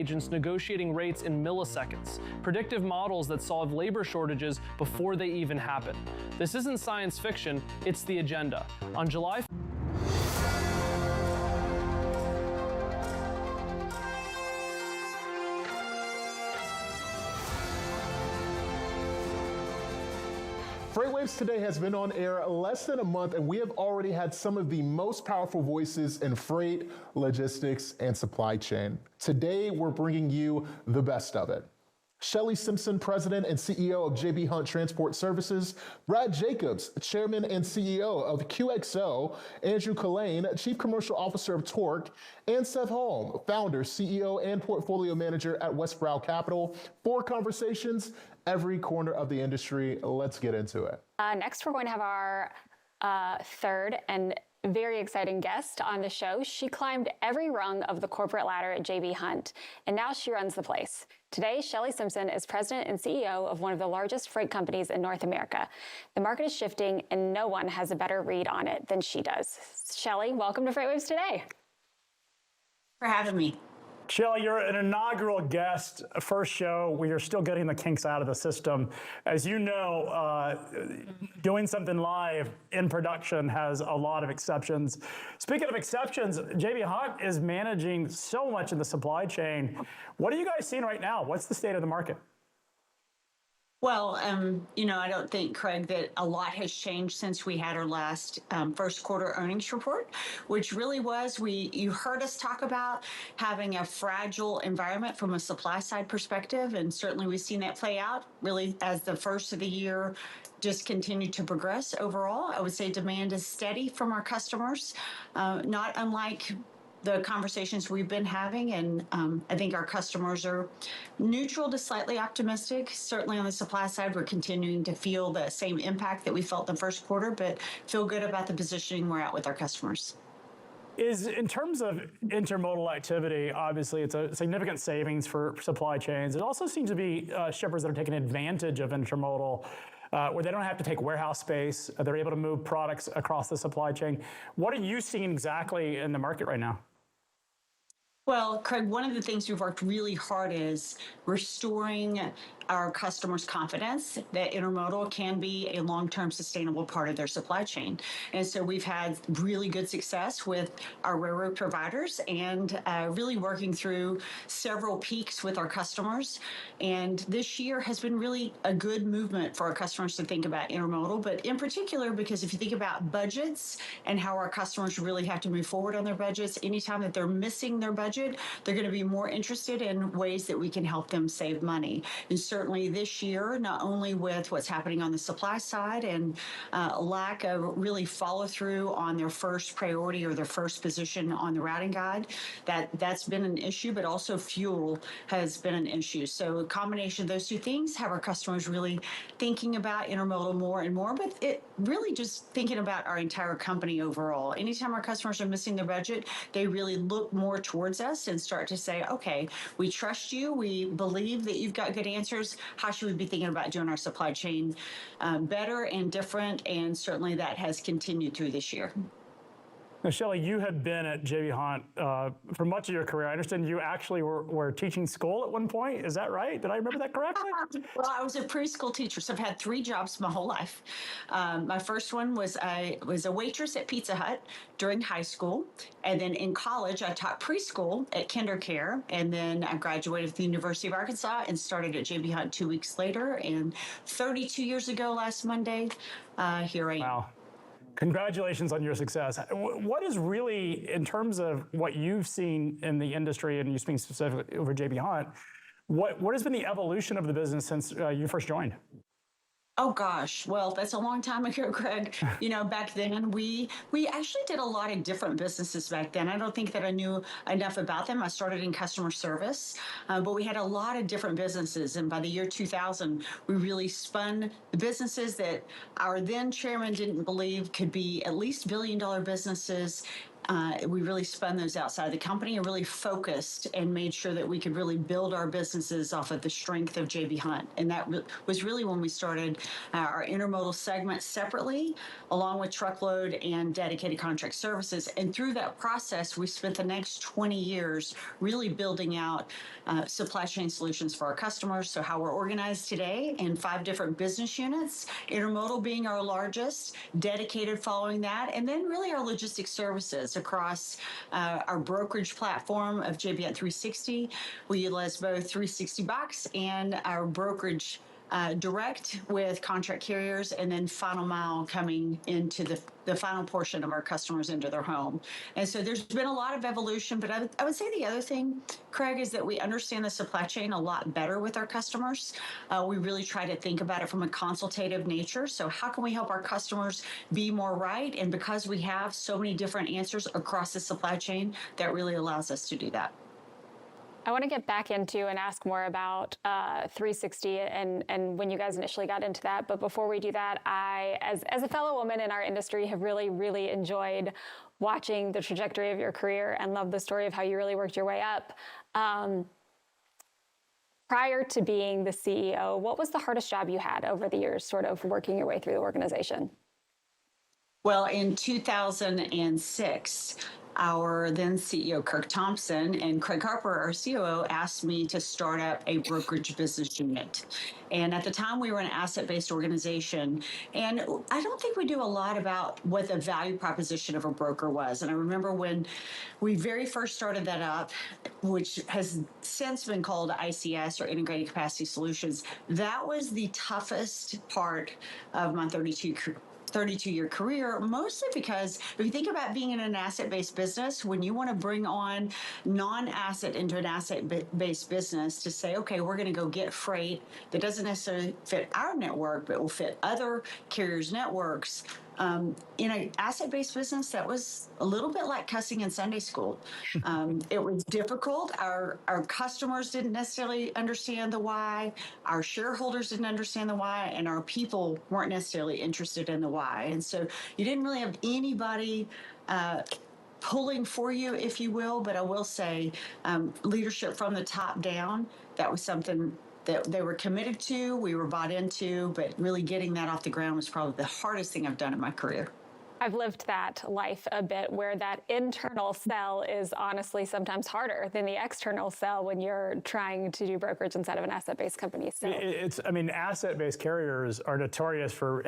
agents negotiating rates in milliseconds, predictive models that solve labor shortages before they even happen. This isn't science fiction, it's the agenda. On July FreightWaves Today has been on air less than a month, and we have already had some of the most powerful voices in freight, logistics, and supply chain. Today, we're bringing you the best of it. Shelley Simpson, President and CEO of J.B. Hunt Transport Services, Brad Jacobs, Chairman and CEO of QXO, Andrew Collane, Chief Commercial Officer of Torque, and Seth Holm, Founder, CEO, and Portfolio Manager at Westbrow Capital. 4 conversations, every corner of the industry. Let's get into it. Next, we're going to have our third and very exciting guest on the show. She climbed every rung of the corporate ladder at J.B. Hunt, and now she runs the place. Today, Shelley Simpson is president and CEO of one of the largest freight companies in North America. The market is shifting, and no one has a better read on it than she does. Shelley, welcome to FreightWaves Today. For having me. Shelley, you're an inaugural guest, first show. We are still getting the kinks out of the system. As you know, doing something live in production has a lot of exceptions. Speaking of exceptions, J.B. Hunt is managing so much in the supply chain. What are you guys seeing right now? What's the state of the market? Well, I don't think, Craig, that a lot has changed since we had our last first quarter earnings report, which really was, you heard us talk about having a fragile environment from a supply side perspective. And certainly we've seen that play out really as the first of the year just continued to progress overall. I would say demand is steady from our customers, not unlike the conversations we've been having, and I think our customers are neutral to slightly optimistic. Certainly on the supply side, we're continuing to feel the same impact that we felt in the first quarter, but feel good about the positioning we're at with our customers. In terms of intermodal activity, obviously it's a significant savings for supply chains. It also seems to be shippers that are taking advantage of intermodal, where they don't have to take warehouse space. They're able to move products across the supply chain. What are you seeing exactly in the market right now? Well, Craig, one of the things we've worked really hard is restoring our customers' confidence that intermodal can be a long-term sustainable part of their supply chain. And so we've had really good success with our railroad providers and really working through several peaks with our customers. And this year has been really a good movement for our customers to think about intermodal, but in particular, because if you think about budgets and how our customers really have to move forward on their budgets, anytime that they're missing their budget, they're going to be more interested in ways that we can help them save money. And certainly this year, not only with what's happening on the supply side and a lack of really follow through on their first priority or their first position on the routing guide, that's been an issue, but also fuel has been an issue. So a combination of those two things have our customers really thinking about intermodal more and more, but it really just thinking about our entire company overall. Anytime our customers are missing their budget, they really look more towards us and start to say, okay, we trust you. We believe that you've got good answers. How should we be thinking about doing our supply chain better and different? And certainly that has continued through this year. Now, Shelley, you have been at J.B. Hunt for much of your career. I understand you actually were teaching school at one point. Is that right? Did I remember that correctly? Well, I was a preschool teacher, so I've had 3 jobs my whole life. My first one was I was a waitress at Pizza Hut during high school. And then in college, I taught preschool at KinderCare. And then I graduated from the University of Arkansas and started at J.B. Hunt 2 weeks later. And 32 years ago last Monday, here I am. Wow. Congratulations on your success. What is really, in terms of what you've seen in the industry, and you speak specifically over J.B. Hunt, what has been the evolution of the business since you first joined? Oh gosh, well, that's a long time ago, Greg. Back then we actually did a lot of different businesses back then. I don't think that I knew enough about them. I started in customer service, but we had a lot of different businesses. And by the year 2000, we really spun the businesses that our then chairman didn't believe could be at least billion-dollar businesses we really spun those outside the company and really focused and made sure that we could really build our businesses off of the strength of J.B. Hunt. And that was really when we started our intermodal segment separately, along with truckload and dedicated contract services. And through that process, we spent the next 20 years really building out supply chain solutions for our customers. So how we're organized today in 5 different business units, intermodal being our largest, dedicated following that, and then really our logistics services across our brokerage platform of JB Hunt 360. We utilize both 360 Box and our brokerage direct with contract carriers, and then final mile coming into the final portion of our customers into their home. And so there's been a lot of evolution, but I would say the other thing, Craig, is that we understand the supply chain a lot better with our customers. We really try to think about it from a consultative nature. So how can we help our customers be more right? And because we have so many different answers across the supply chain, that really allows us to do that. I want to get back into and ask more about 360 and when you guys initially got into that. But before we do that, I, as a fellow woman in our industry, have really, really enjoyed watching the trajectory of your career and love the story of how you really worked your way up. Prior to being the CEO, what was the hardest job you had over the years, sort of working your way through the organization? Well, in 2006, our then CEO, Kirk Thompson, and Craig Harper, our COO, asked me to start up a brokerage business unit. And at the time, we were an asset-based organization. And I don't think we do a lot about what the value proposition of a broker was. And I remember when we very first started that up, which has since been called ICS, or Integrated Capacity Solutions, that was the toughest part of my 32-year career, mostly because if you think about being in an asset-based business, when you want to bring on non-asset into an asset-based business to say, okay, we're going to go get freight that doesn't necessarily fit our network, but will fit other carriers' networks. In an asset-based business, that was a little bit like cussing in Sunday school. It was difficult. Our customers didn't necessarily understand the why. Our shareholders didn't understand the why, and our people weren't necessarily interested in the why. And so you didn't really have anybody pulling for you, if you will. But I will say, leadership from the top down, that was something that they were committed to, we were bought into, but really getting that off the ground was probably the hardest thing I've done in my career. I've lived that life a bit, where that internal sell is honestly sometimes harder than the external sell when you're trying to do brokerage inside of an asset-based company. So I mean, asset-based carriers are notorious for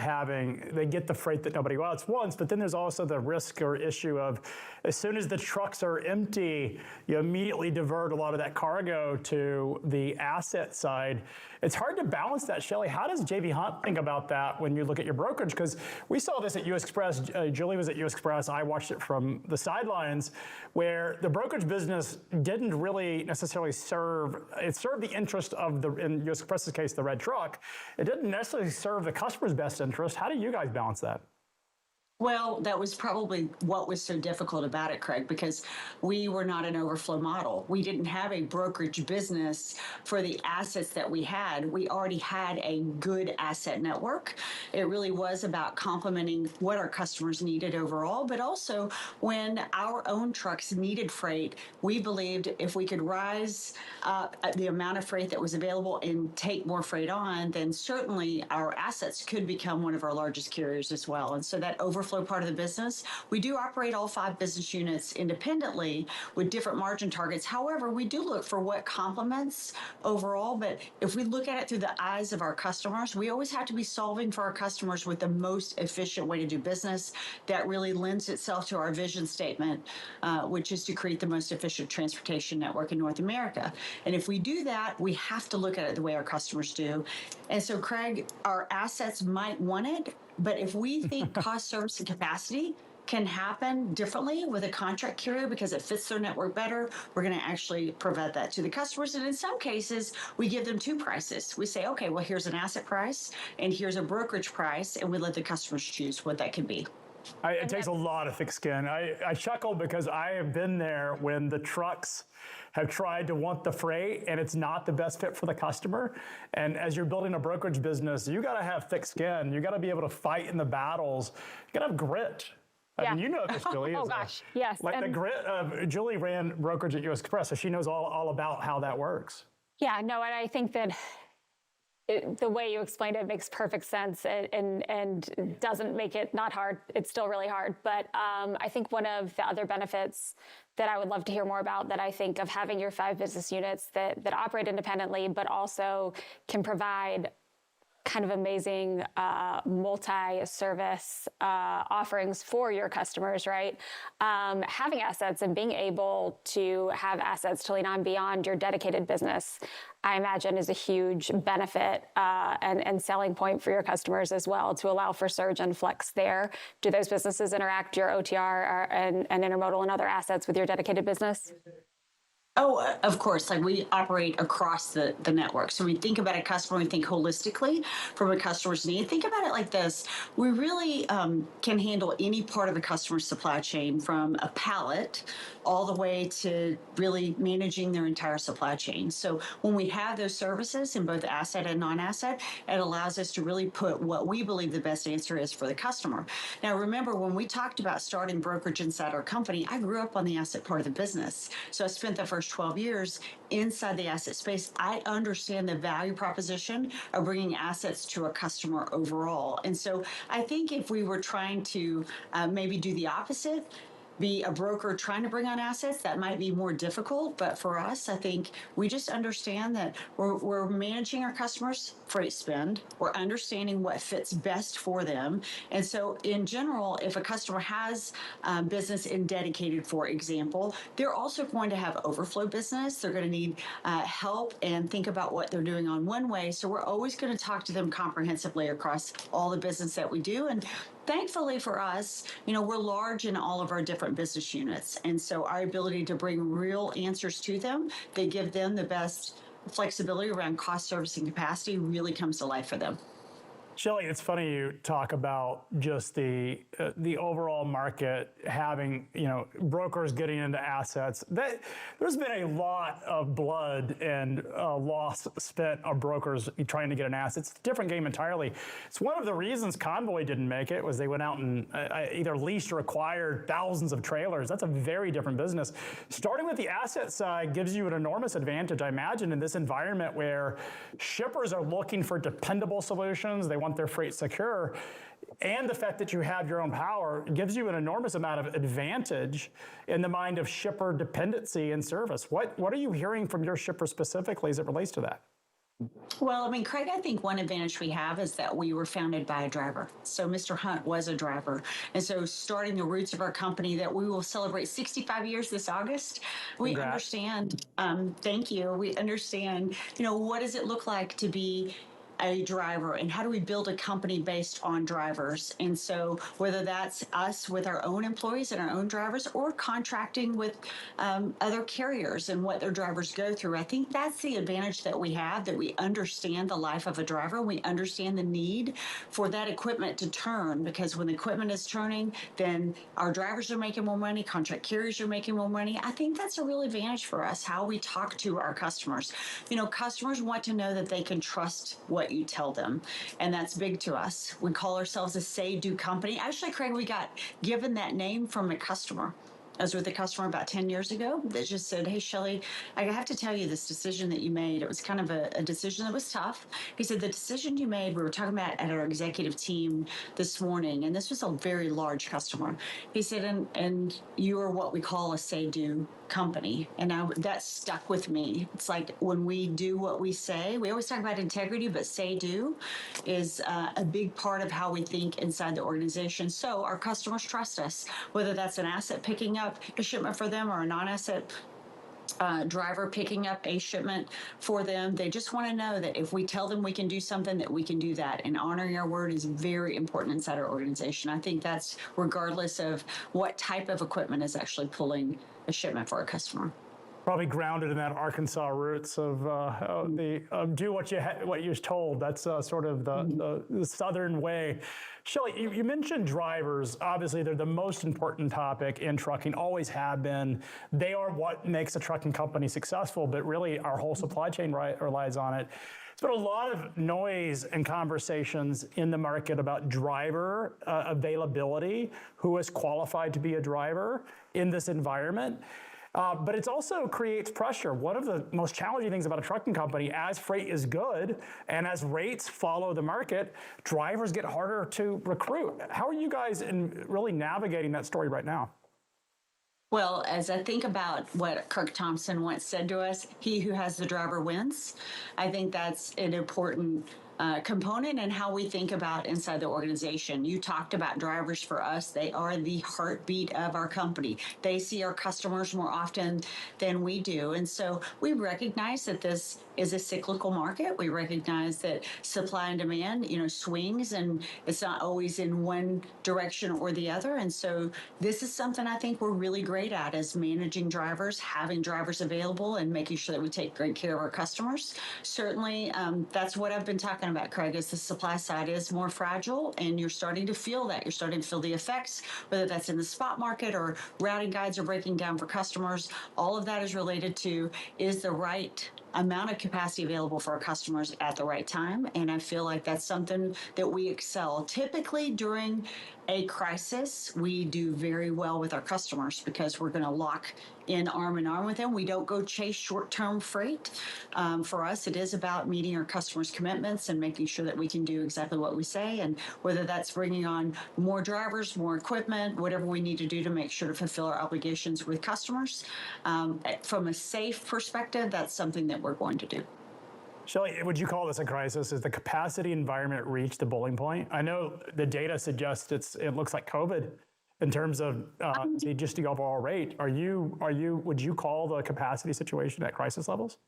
they get the freight that nobody wants, but then there's also the risk or issue of, as soon as the trucks are empty, you immediately divert a lot of that cargo to the asset side. It's hard to balance that, Shelley. How does J.B. Hunt think about that when you look at your brokerage? Because we saw this at U.S. Express. Julie was at U.S. Express. I watched it from the sidelines, where the brokerage business didn't really necessarily served the interest of in U.S. Express's case, the red truck. It didn't necessarily serve the customer's best interest. How do you guys balance that? Well, that was probably what was so difficult about it, Craig, because we were not an overflow model. We didn't have a brokerage business for the assets that we had. We already had a good asset network. It really was about complementing what our customers needed overall, but also when our own trucks needed freight, we believed if we could rise the amount of freight that was available and take more freight on, then certainly our assets could become one of our largest carriers as well. And so that overflow part of the business, we do operate all 5 business units independently with different margin targets. However, we do look for what complements overall. But if we look at it through the eyes of our customers, we always have to be solving for our customers with the most efficient way to do business. That really lends itself to our vision statement, which is to create the most efficient transportation network in North America. And if we do that, we have to look at it the way our customers do. And so, Craig, our assets might want it, but if we think cost, service, and capacity can happen differently with a contract carrier because it fits their network better, we're going to actually provide that to the customers. And in some cases, we give them 2 prices. We say, okay, well, here's an asset price and here's a brokerage price, and we let the customers choose what that can be. It takes a lot of thick skin. I chuckle because I have been there when the trucks have tried to want the freight and it's not the best fit for the customer. And as you're building a brokerage business, you got to have thick skin. You got to be able to fight in the battles. You got to have grit. I mean, you know this, Julie. Oh gosh, yes. Like Julie ran brokerage at US Express, so she knows all about how that works. Yeah, no, and I think that the way you explained it makes perfect sense and doesn't make it not hard. It's still really hard. But I think one of the other benefits that I would love to hear more about, that I think of having your 5 business units that operate independently, but also can provide kind of amazing multi-service offerings for your customers, right? Having assets and being able to have assets to lean on beyond your dedicated business, I imagine, is a huge benefit and selling point for your customers as well, to allow for surge and flex there. Do those businesses interact, your OTR and intermodal and other assets, with your dedicated business? Oh, of course. Like, we operate across the network. So we think about a customer, we think holistically from a customer's need. Think about it like this. We really can handle any part of the customer's supply chain, from a pallet all the way to really managing their entire supply chain. So when we have those services in both asset and non-asset, it allows us to really put what we believe the best answer is for the customer. Now, remember, when we talked about starting brokerage inside our company, I grew up on the asset part of the business. So I spent the first 12 years inside the asset space. I understand the value proposition of bringing assets to a customer overall. And so I think if we were trying to maybe do the opposite, be a broker trying to bring on assets, that might be more difficult. But for us, I think we just understand that we're managing our customers' freight spend. We're understanding what fits best for them. And so in general, if a customer has business in dedicated, for example, they're also going to have overflow business. They're going to need help and think about what they're doing on one way. So we're always going to talk to them comprehensively across all the business that we do. And thankfully for us, we're large in all of our different business units. And so our ability to bring real answers to them, they give them the best flexibility around cost, service, and capacity, really comes to life for them. Shelley, it's funny you talk about just the overall market having, brokers getting into assets. There's been a lot of blood and loss spent on brokers trying to get an asset. It's a different game entirely. It's one of the reasons Convoy didn't make it, was they went out and either leased or acquired thousands of trailers. That's a very different business. Starting with the asset side gives you an enormous advantage, I imagine, in this environment where shippers are looking for dependable solutions. They want their freight secure, and the fact that you have your own power gives you an enormous amount of advantage in the mind of shipper dependency and service. What are you hearing from your shipper specifically as it relates to that? Well, Craig, I think one advantage we have is that we were founded by a driver. So Mr. Hunt was a driver. And so starting the roots of our company, that we will celebrate 65 years this August, we understand, thank you, we understand, what does it look like to be a driver, and how do we build a company based on drivers? And so whether that's us with our own employees and our own drivers, or contracting with other carriers and what their drivers go through, I think that's the advantage that we have, that we understand the life of a driver. We understand the need for that equipment to turn, because when the equipment is turning, then our drivers are making more money, contract carriers are making more money. I think that's a real advantage for us, how we talk to our customers. Customers want to know that they can trust what you tell them. And that's big to us. We call ourselves a say-do company. Actually, Craig, we got given that name from a customer. I was with a customer about 10 years ago that just said, "Hey, Shelley, I have to tell you this decision that you made. It was kind of a decision that was tough." He said, "The decision you made, we were talking about at our executive team this morning, and this was a very large customer." He said, and you are what we call a say-do company. And that stuck with me. It's like, when we do what we say, we always talk about integrity, but say-do is a big part of how we think inside the organization. So our customers trust us, whether that's an asset picking up a shipment for them or a non-asset driver picking up a shipment for them. They just want to know that if we tell them we can do something, that we can do that. And honoring our word is very important inside our organization. I think that's regardless of what type of equipment is actually pulling a shipment for a customer. Probably grounded in that Arkansas roots of do what you're told. That's sort of the Southern way. Shelley, you mentioned drivers. Obviously, they're the most important topic in trucking, always have been. They are what makes a trucking company successful, but really our whole supply chain relies on it. There's been a lot of noise and conversations in the market about driver availability, who is qualified to be a driver in this environment. But it also creates pressure. One of the most challenging things about a trucking company, as freight is good and as rates follow the market, drivers get harder to recruit. How are you guys really navigating that story right now? Well, as I think about what Kirk Thompson once said to us, he who has the driver wins. I think that's an important component in how we think about inside the organization. You talked about drivers. For us, they are the heartbeat of our company. They see our customers more often than we do. And so we recognize that this is a cyclical market. We recognize that supply and demand, swings, and it's not always in one direction or the other. And so this is something I think we're really great at, is managing drivers, having drivers available, and making sure that we take great care of our customers. Certainly, that's what I've been talking about, Craig, is the supply side is more fragile, and you're starting to feel that. You're starting to feel the effects, whether that's in the spot market or routing guides are breaking down for customers. All of that is related to, is the right amount of capacity available for our customers at the right time. And I feel like that's something that we excel. Typically during a crisis, we do very well with our customers because we're going to lock in arm with them. We don't go chase short-term freight. For us, it is about meeting our customers' commitments and making sure that we can do exactly what we say. And whether that's bringing on more drivers, more equipment, whatever we need to do to make sure to fulfill our obligations with customers. From a safe perspective, that's something that we're going to do. Shelley, would you call this a crisis? Has the capacity environment reached a boiling point? I know the data suggests it looks like COVID in terms of just the overall rate. Would you call the capacity situation at crisis levels?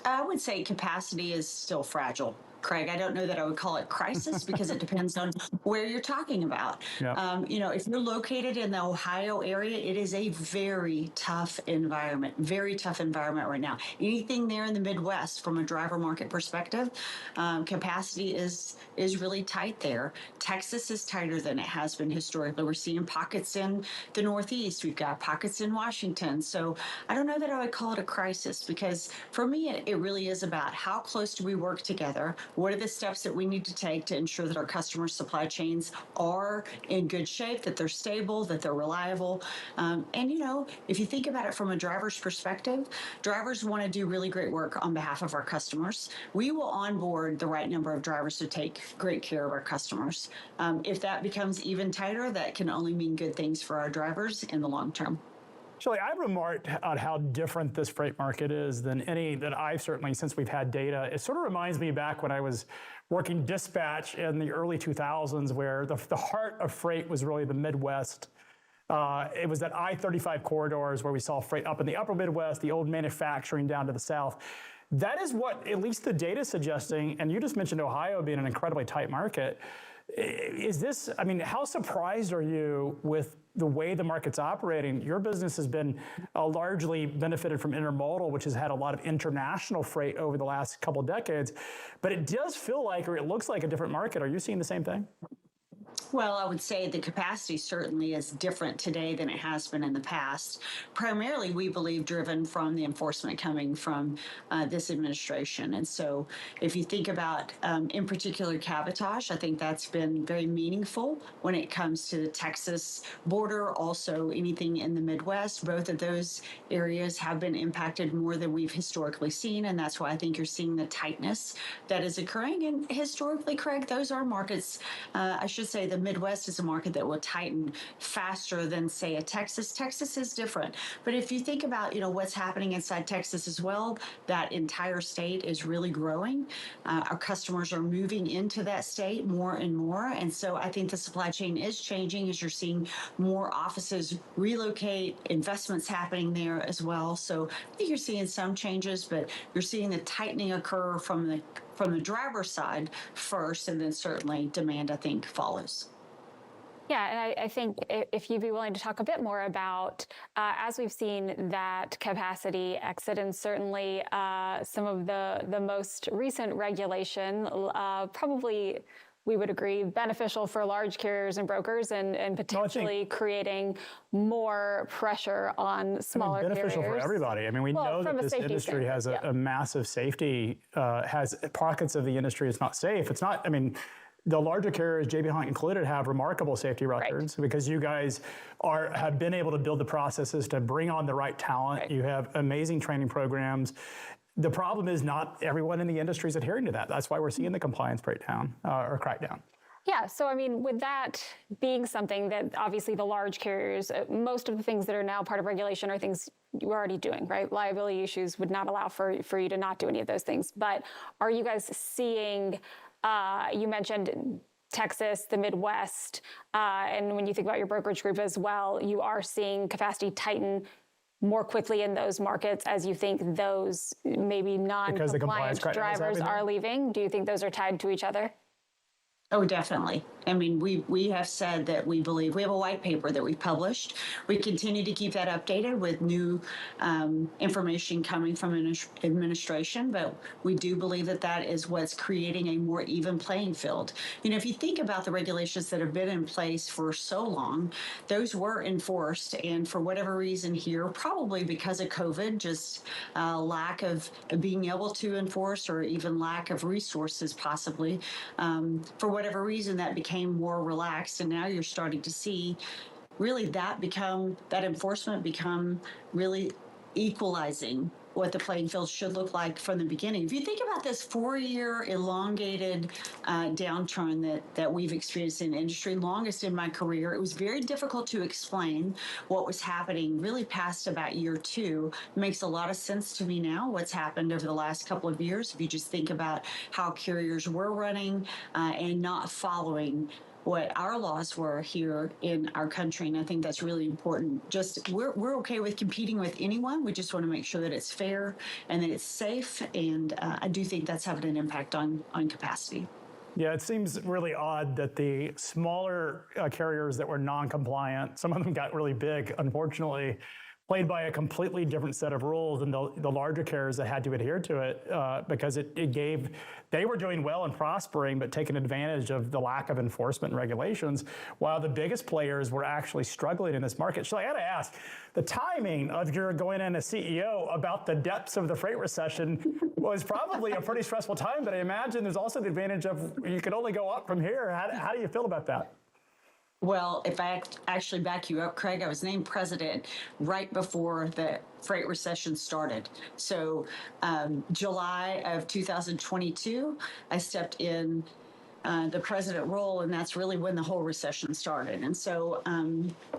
I would say capacity is still fragile, Craig. I don't know that I would call it crisis because it depends on where you're talking about. Yeah. If you're located in the Ohio area, it is a very tough environment right now. Anything there in the Midwest from a driver market perspective, capacity is really tight there. Texas is tighter than it has been historically. We're seeing pockets in the Northeast. We've got pockets in Washington. So I don't know that I would call it a crisis because for me, it really is about how close do we work together? What are the steps that we need to take to ensure that our customer supply chains are in good shape, that they're stable, that they're reliable? If you think about it from a driver's perspective, drivers want to do really great work on behalf of our customers. We will onboard the right number of drivers to take great care of our customers. If that becomes even tighter, that can only mean good things for our drivers in the long term. Shelley, I remarked on how different this freight market is than any that I've certainly, since we've had data. It sort of reminds me back when I was working dispatch in the early 2000s, where the heart of freight was really the Midwest. It was that I-35 corridors where we saw freight up in the upper Midwest, the old manufacturing down to the South. That is what at least the data is suggesting, and you just mentioned Ohio being an incredibly tight market. How surprised are you with the way the market's operating? Your business has been largely benefited from intermodal, which has had a lot of international freight over the last couple of decades, but it does feel like, or it looks like a different market. Are you seeing the same thing? Well, I would say the capacity certainly is different today than it has been in the past. Primarily, we believe, driven from the enforcement coming from this administration. And so if you think about, in particular, cabotage, I think that's been very meaningful when it comes to the Texas border, also anything in the Midwest. Both of those areas have been impacted more than we've historically seen, and that's why I think you're seeing the tightness that is occurring. And historically, Craig, those are markets, I should say the Midwest is a market that will tighten faster than, say, a Texas. Texas is different. But if you think about, what's happening inside Texas as well, that entire state is really growing. Our customers are moving into that state more and more. And so I think the supply chain is changing as you're seeing more offices relocate, investments happening there as well. So I think you're seeing some changes, but you're seeing the tightening occur from the driver's side first, and then certainly demand, I think, follows. Yeah, and I think if you'd be willing to talk a bit more about, as we've seen that capacity exit, and certainly some of the most recent regulation, probably we would agree beneficial for large carriers and brokers, and potentially creating more pressure on smaller beneficial carriers. For everybody. I mean, we know that this industry has a massive safety, has pockets of the industry it's not safe. It's not, I mean, the larger carriers, J.B. Hunt included, have remarkable safety records because you guys have been able to build the processes to bring on the right talent. You have amazing training programs. The problem is not everyone in the industry is adhering to that. That's why we're seeing the compliance breakdown or crackdown. Yeah, so I mean, with that being something that obviously the large carriers, most of the things that are now part of regulation are things you're already doing, right? Liability issues would not allow for you to not do any of those things. But are you guys seeing, you mentioned Texas, the Midwest, and when you think about your brokerage group as well, you are seeing capacity tighten more quickly in those markets as you think those maybe non-compliant drivers are leaving? Do you think those are tied to each other? Oh, definitely. I mean, we have said that we believe we have a white paper that we published. We continue to keep that updated with new information coming from administration, but we do believe that that is what's creating a more even playing field. You know, if you think about the regulations that have been in place for so long, those were enforced, and for whatever reason here, probably because of COVID, just lack of being able to enforce, or even lack of resources possibly, for whatever reason, that became more relaxed, and now you're starting to see really that enforcement become really equalizing what the playing field should look like from the beginning. If you think about this 4-year elongated downturn that we've experienced in the industry, longest in my career, it was very difficult to explain what was happening really past about year 2. It makes a lot of sense to me now what's happened over the last couple of years. If you just think about how carriers were running and not following what our laws were here in our country. And I think that's really important. Just we're okay with competing with anyone. We just want to make sure that it's fair and that it's safe. And I do think that's having an impact on capacity. Yeah, it seems really odd that the smaller carriers that were non-compliant, some of them got really big, unfortunately, played by a completely different set of rules than the larger carriers that had to adhere to it because it gave, they were doing well and prospering, but taking advantage of the lack of enforcement and regulations, while the biggest players were actually struggling in this market. So I got to ask, the timing of your going in as CEO about the depths of the freight recession was probably a pretty stressful time, but I imagine there's also the advantage of you could only go up from here. How do you feel about that? Well, if I actually back you up, Craig, I was named president right before the freight recession started. So July of 2022, I stepped in the president role, and that's really when the whole recession started. And so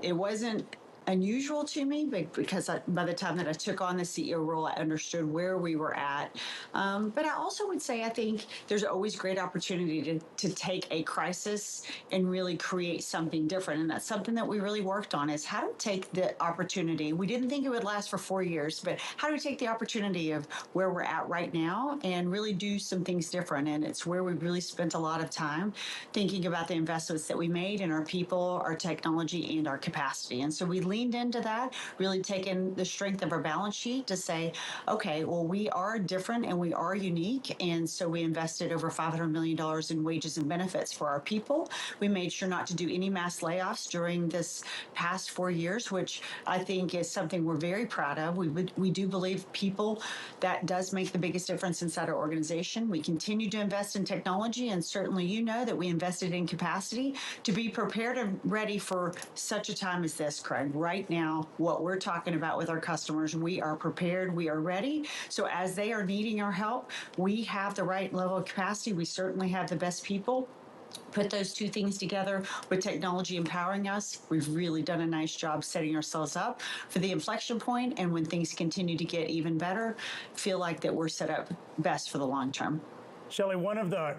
it wasn't unusual to me because by the time that I took on the CEO role, I understood where we were at. But I also would say I think there's always great opportunity to take a crisis and really create something different. And that's something that we really worked on, is how to take the opportunity. We didn't think it would last for 4 years, but how do we take the opportunity of where we're at right now and really do some things different? And it's where we really spent a lot of time thinking about the investments that we made in our people, our technology, and our capacity. And so we leaned into that, really taking the strength of our balance sheet to say, okay, well, we are different and we are unique. And so we invested over $500 million in wages and benefits for our people. We made sure not to do any mass layoffs during this past 4 years, which I think is something we're very proud of. We do believe people, that does make the biggest difference inside our organization. We continue to invest in technology, and certainly you know that we invested in capacity to be prepared and ready for such a time as this, Craig. Right now, what we're talking about with our customers, we are prepared, we are ready. So as they are needing our help, we have the right level of capacity. We certainly have the best people. Put those two things together with technology empowering us, we've really done a nice job setting ourselves up for the inflection point. And when things continue to get even better, feel like that we're set up best for the long term. Shelley, one of the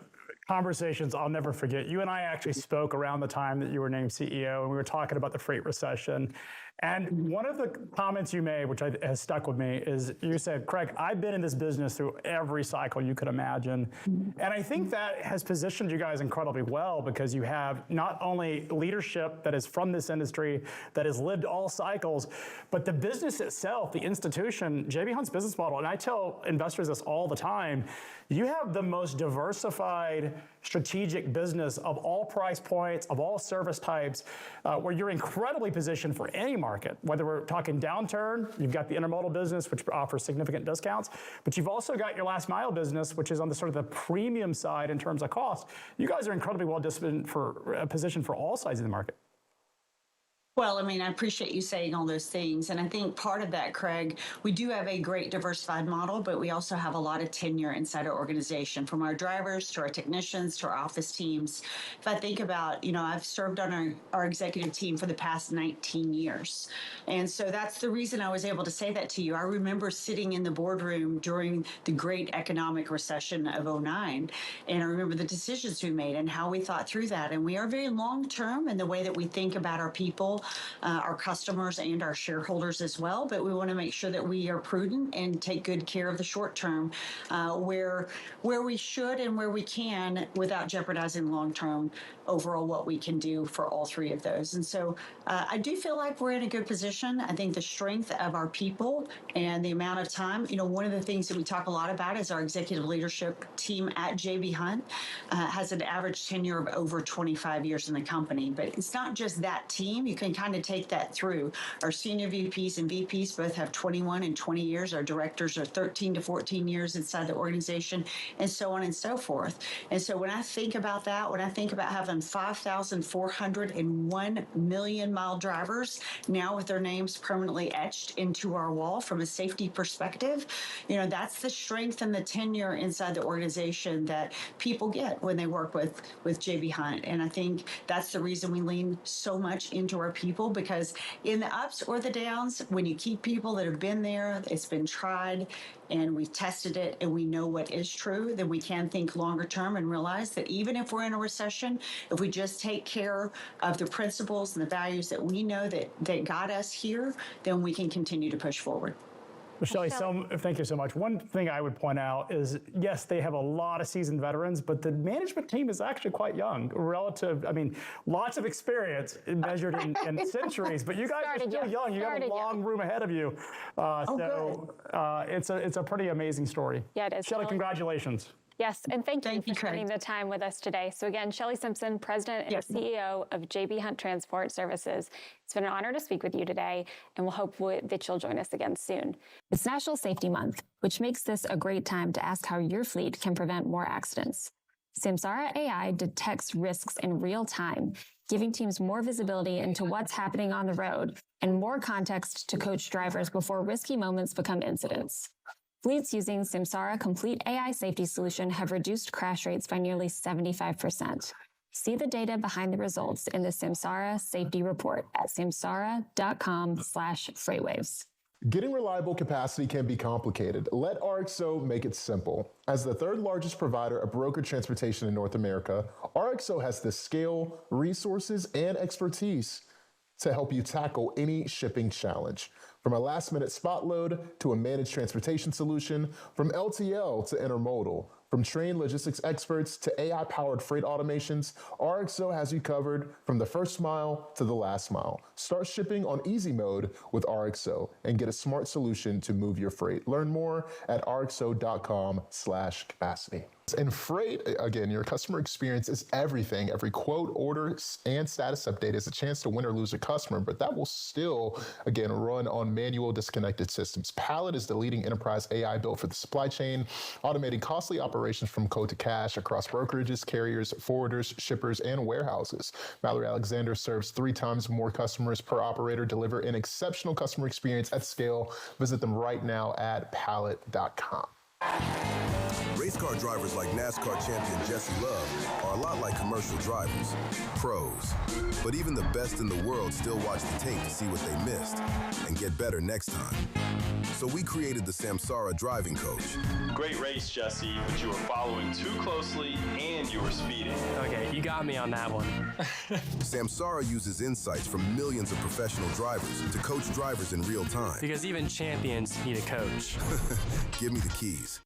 conversations I'll never forget, you and I actually spoke around the time that you were named CEO, and we were talking about the freight recession. And one of the comments you made, which has stuck with me, is you said, Craig, I've been in this business through every cycle you could imagine. And I think that has positioned you guys incredibly well, because you have not only leadership that is from this industry, that has lived all cycles, but the business itself, the institution, J.B. Hunt's business model, and I tell investors this all the time, you have the most diversified strategic business of all price points, of all service types, where you're incredibly positioned for any market. Whether we're talking downturn, you've got the intermodal business, which offers significant discounts, but you've also got your last mile business, which is on the sort of the premium side in terms of cost. You guys are incredibly well positioned for all sides of the market. Well, I mean, I appreciate you saying all those things. And I think part of that, Craig, we do have a great diversified model, but we also have a lot of tenure inside our organization, from our drivers to our technicians to our office teams. If I think about, I've served on our executive team for the past 19 years. And so that's the reason I was able to say that to you. I remember sitting in the boardroom during the great economic recession of 2009. And I remember the decisions we made and how we thought through that. And we are very long-term in the way that we think about our people, our customers, and our shareholders as well. But we want to make sure that we are prudent and take good care of the short term, where we should and where we can, without jeopardizing long-term overall what we can do for all three of those. And so I do feel like we're in a good position. I think the strength of our people and the amount of time, one of the things that we talk a lot about is our executive leadership team at J.B. Hunt has an average tenure of over 25 years in the company. But it's not just that team. You can kind of take that through. Our senior VPs and VPs both have 21 and 20 years. Our directors are 13 to 14 years inside the organization, and so on and so forth. And so when I think about that, when I think about having 5,401 million-mile drivers now with their names permanently etched into our wall from a safety perspective, that's the strength and the tenure inside the organization that people get when they work with J.B. Hunt. And I think that's the reason we lean so much into our people, because in the ups or the downs, when you keep people that have been there, it's been tried, and we've tested it, and we know what is true, then we can think longer term and realize that even if we're in a recession, if we just take care of the principles and the values that we know that got us here, then we can continue to push forward. Shelley, thank you so much. One thing I would point out is, yes, they have a lot of seasoned veterans, but the management team is actually quite young relative. I mean, lots of experience measured in centuries, but you guys are still young. You have a long room ahead of you. It's a pretty amazing story. Yeah, it is. Shelley, congratulations. Yes, and thank you for spending the time with us today. So again, Shelley Simpson, President and CEO of J.B. Hunt Transport Services. It's been an honor to speak with you today, and we'll hope that you'll join us again soon. It's National Safety Month, which makes this a great time to ask how your fleet can prevent more accidents. Samsara AI detects risks in real time, giving teams more visibility into what's happening on the road and more context to coach drivers before risky moments become incidents. Fleets using Samsara Complete AI Safety Solution have reduced crash rates by nearly 75%. See the data behind the results in the Samsara Safety Report at samsara.com/freightwaves. Getting reliable capacity can be complicated. Let RXO make it simple. As the third largest provider of brokered transportation in North America, RXO has the scale, resources, and expertise to help you tackle any shipping challenge. From a last-minute spot load to a managed transportation solution, from LTL to intermodal, from trained logistics experts to AI-powered freight automations, RXO has you covered from the first mile to the last mile. Start shipping on easy mode with RXO and get a smart solution to move your freight. Learn more at rxo.com/capacity. In freight, again, your customer experience is everything. Every quote, order, and status update is a chance to win or lose a customer, but that will still, again, run on manual disconnected systems. Pallet is the leading enterprise AI built for the supply chain, automating costly operations from code to cash across brokerages, carriers, forwarders, shippers, and warehouses. Mallory Alexander serves 3 times more customers per operator, deliver an exceptional customer experience at scale. Visit them right now at pallet.com. Race car drivers like NASCAR champion Jesse Love are a lot like commercial drivers, pros. But even the best in the world still watch the tape to see what they missed and get better next time. So we created the Samsara Driving Coach. Great race, Jesse, but you were following too closely and you were speeding. Okay, you got me on that one. Samsara uses insights from millions of professional drivers to coach drivers in real time. Because even champions need a coach. Give me the keys.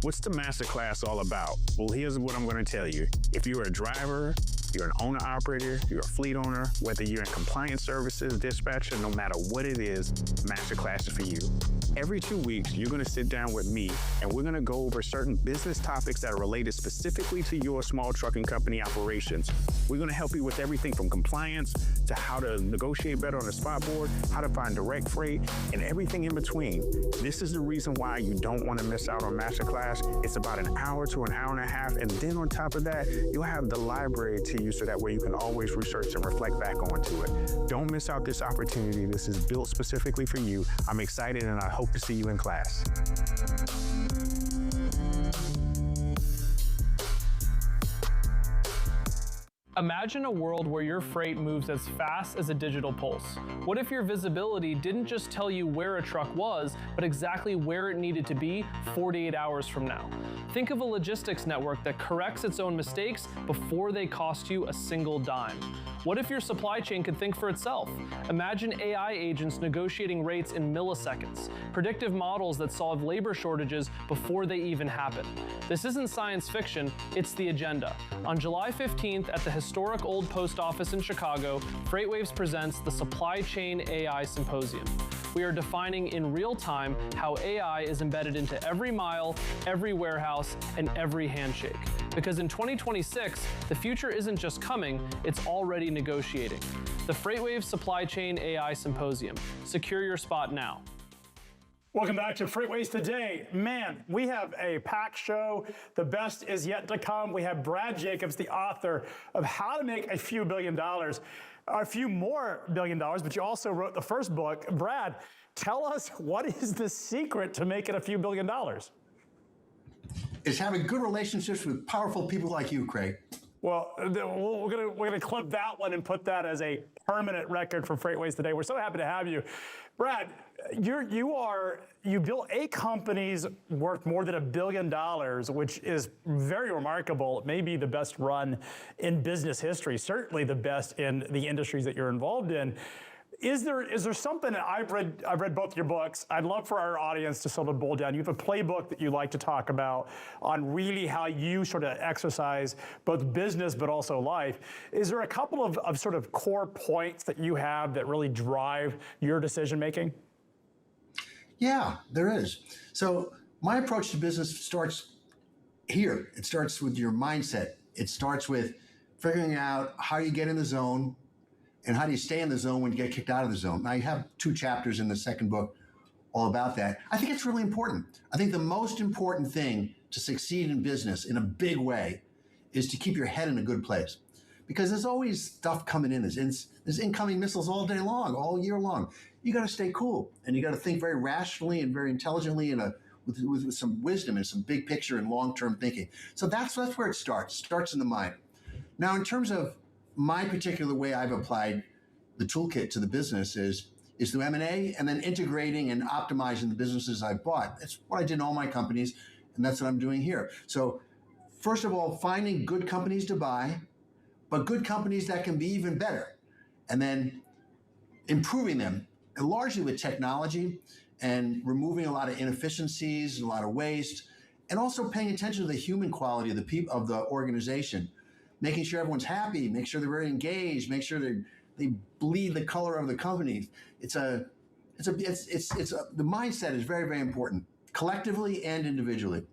What's the masterclass all about? Well, here's what I'm going to tell you. If you're a driver, you're an owner-operator, you're a fleet owner, whether you're in compliance services, dispatcher, no matter what it is, masterclass is for you. Every 2 weeks, you're going to sit down with me, and we're going to go over certain business topics that are related specifically to your small trucking company operations. We're going to help you with everything from compliance to how to negotiate better on the spot board, how to find direct freight, and everything in between. This is the reason why you don't want to miss out on masterclass. It's about an hour to an hour and a half, and then on top of that, you'll have the library to you so that way you can always research and reflect back onto it. Don't miss out this opportunity. This is built specifically for you. I'm excited, and I hope to see you in class. Imagine a world where your freight moves as fast as a digital pulse. What if your visibility didn't just tell you where a truck was, but exactly where it needed to be 48 hours from now? Think of a logistics network that corrects its own mistakes before they cost you a single dime. What if your supply chain could think for itself? Imagine AI agents negotiating rates in milliseconds, predictive models that solve labor shortages before they even happen. This isn't science fiction, it's the agenda. On July 15th at the historic Old Post Office in Chicago, FreightWaves presents the Supply Chain AI Symposium. We are defining in real time how AI is embedded into every mile, every warehouse, and every handshake. Because in 2026, the future isn't just coming, it's already negotiating. The FreightWaves Supply Chain AI Symposium. Secure your spot now. Welcome back to FreightWaves Today. Man, we have a packed show. The best is yet to come. We have Brad Jacobs, the author of How to Make a Few Billion Dollars, a few more $1 billion, but you also wrote the first book. Brad, tell us, what is the secret to making a few $1 billion? Is having good relationships with powerful people like you, Craig. Well, we're gonna clip that one and put that as a permanent record for FreightWaves Today. We're so happy to have you. Brad, you built 8 companies worth more than $1 billion, which is very remarkable. It may be the best run in business history, certainly the best in the industries that you're involved in. Is there something, I've read both your books. I'd love for our audience to sort of boil down. You have a playbook that you like to talk about on really how you sort of exercise both business but also life. Is there a couple of sort of core points that you have that really drive your decision making? Yeah, there is. So my approach to business starts here. It starts with your mindset. It starts with figuring out how you get in the zone, and how do you stay in the zone when you get kicked out of the zone? Now, you have 2 chapters in the second book all about that. I think it's really important. I think the most important thing to succeed in business in a big way is to keep your head in a good place. Because there's always stuff coming in. There's incoming missiles all day long, all year long. You got to stay cool, and you got to think very rationally and very intelligently and with some wisdom and some big picture and long-term thinking. So that's where it starts. It starts in the mind. Now, in terms of my particular way I've applied the toolkit to the business is through M&A and then integrating and optimizing the businesses I've bought. That's what I did in all my companies, and that's what I'm doing here. So first of all, finding good companies to buy, but good companies that can be even better, and then improving them, and largely with technology and removing a lot of inefficiencies and a lot of waste, and also paying attention to the human quality of the people of the organization. Making sure everyone's happy, make sure they're very engaged, make sure they bleed the color of the company. It's a The mindset is very, very important, collectively and individually.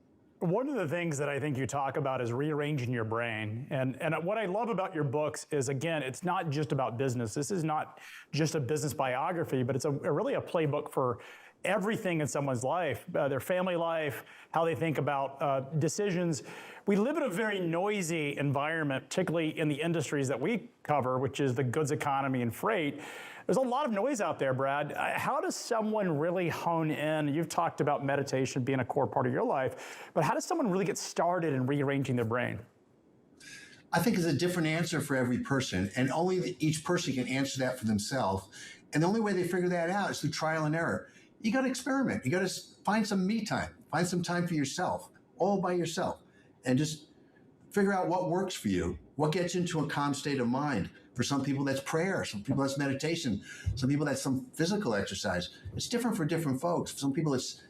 One of the things that I think you talk about is rearranging your brain. And what I love about your books is, again, it's not just about business. This is not just a business biography, but it's really a playbook for everything in someone's life, their family life, how they think about decisions. We live in a very noisy environment, particularly in the industries that we cover, which is the goods economy and freight. There's a lot of noise out there, Brad. How does someone really hone in? You've talked about meditation being a core part of your life, but how does someone really get started in rearranging their brain? I think it's a different answer for every person, and only each person can answer that for themselves. And the only way they figure that out is through trial and error. You got to experiment. You got to find some me time, find some time for yourself, all by yourself, and just figure out what works for you, what gets you into a calm state of mind. For some people, that's prayer. Some people, that's meditation. Some people, that's some physical exercise. It's different for different folks. For some people, it's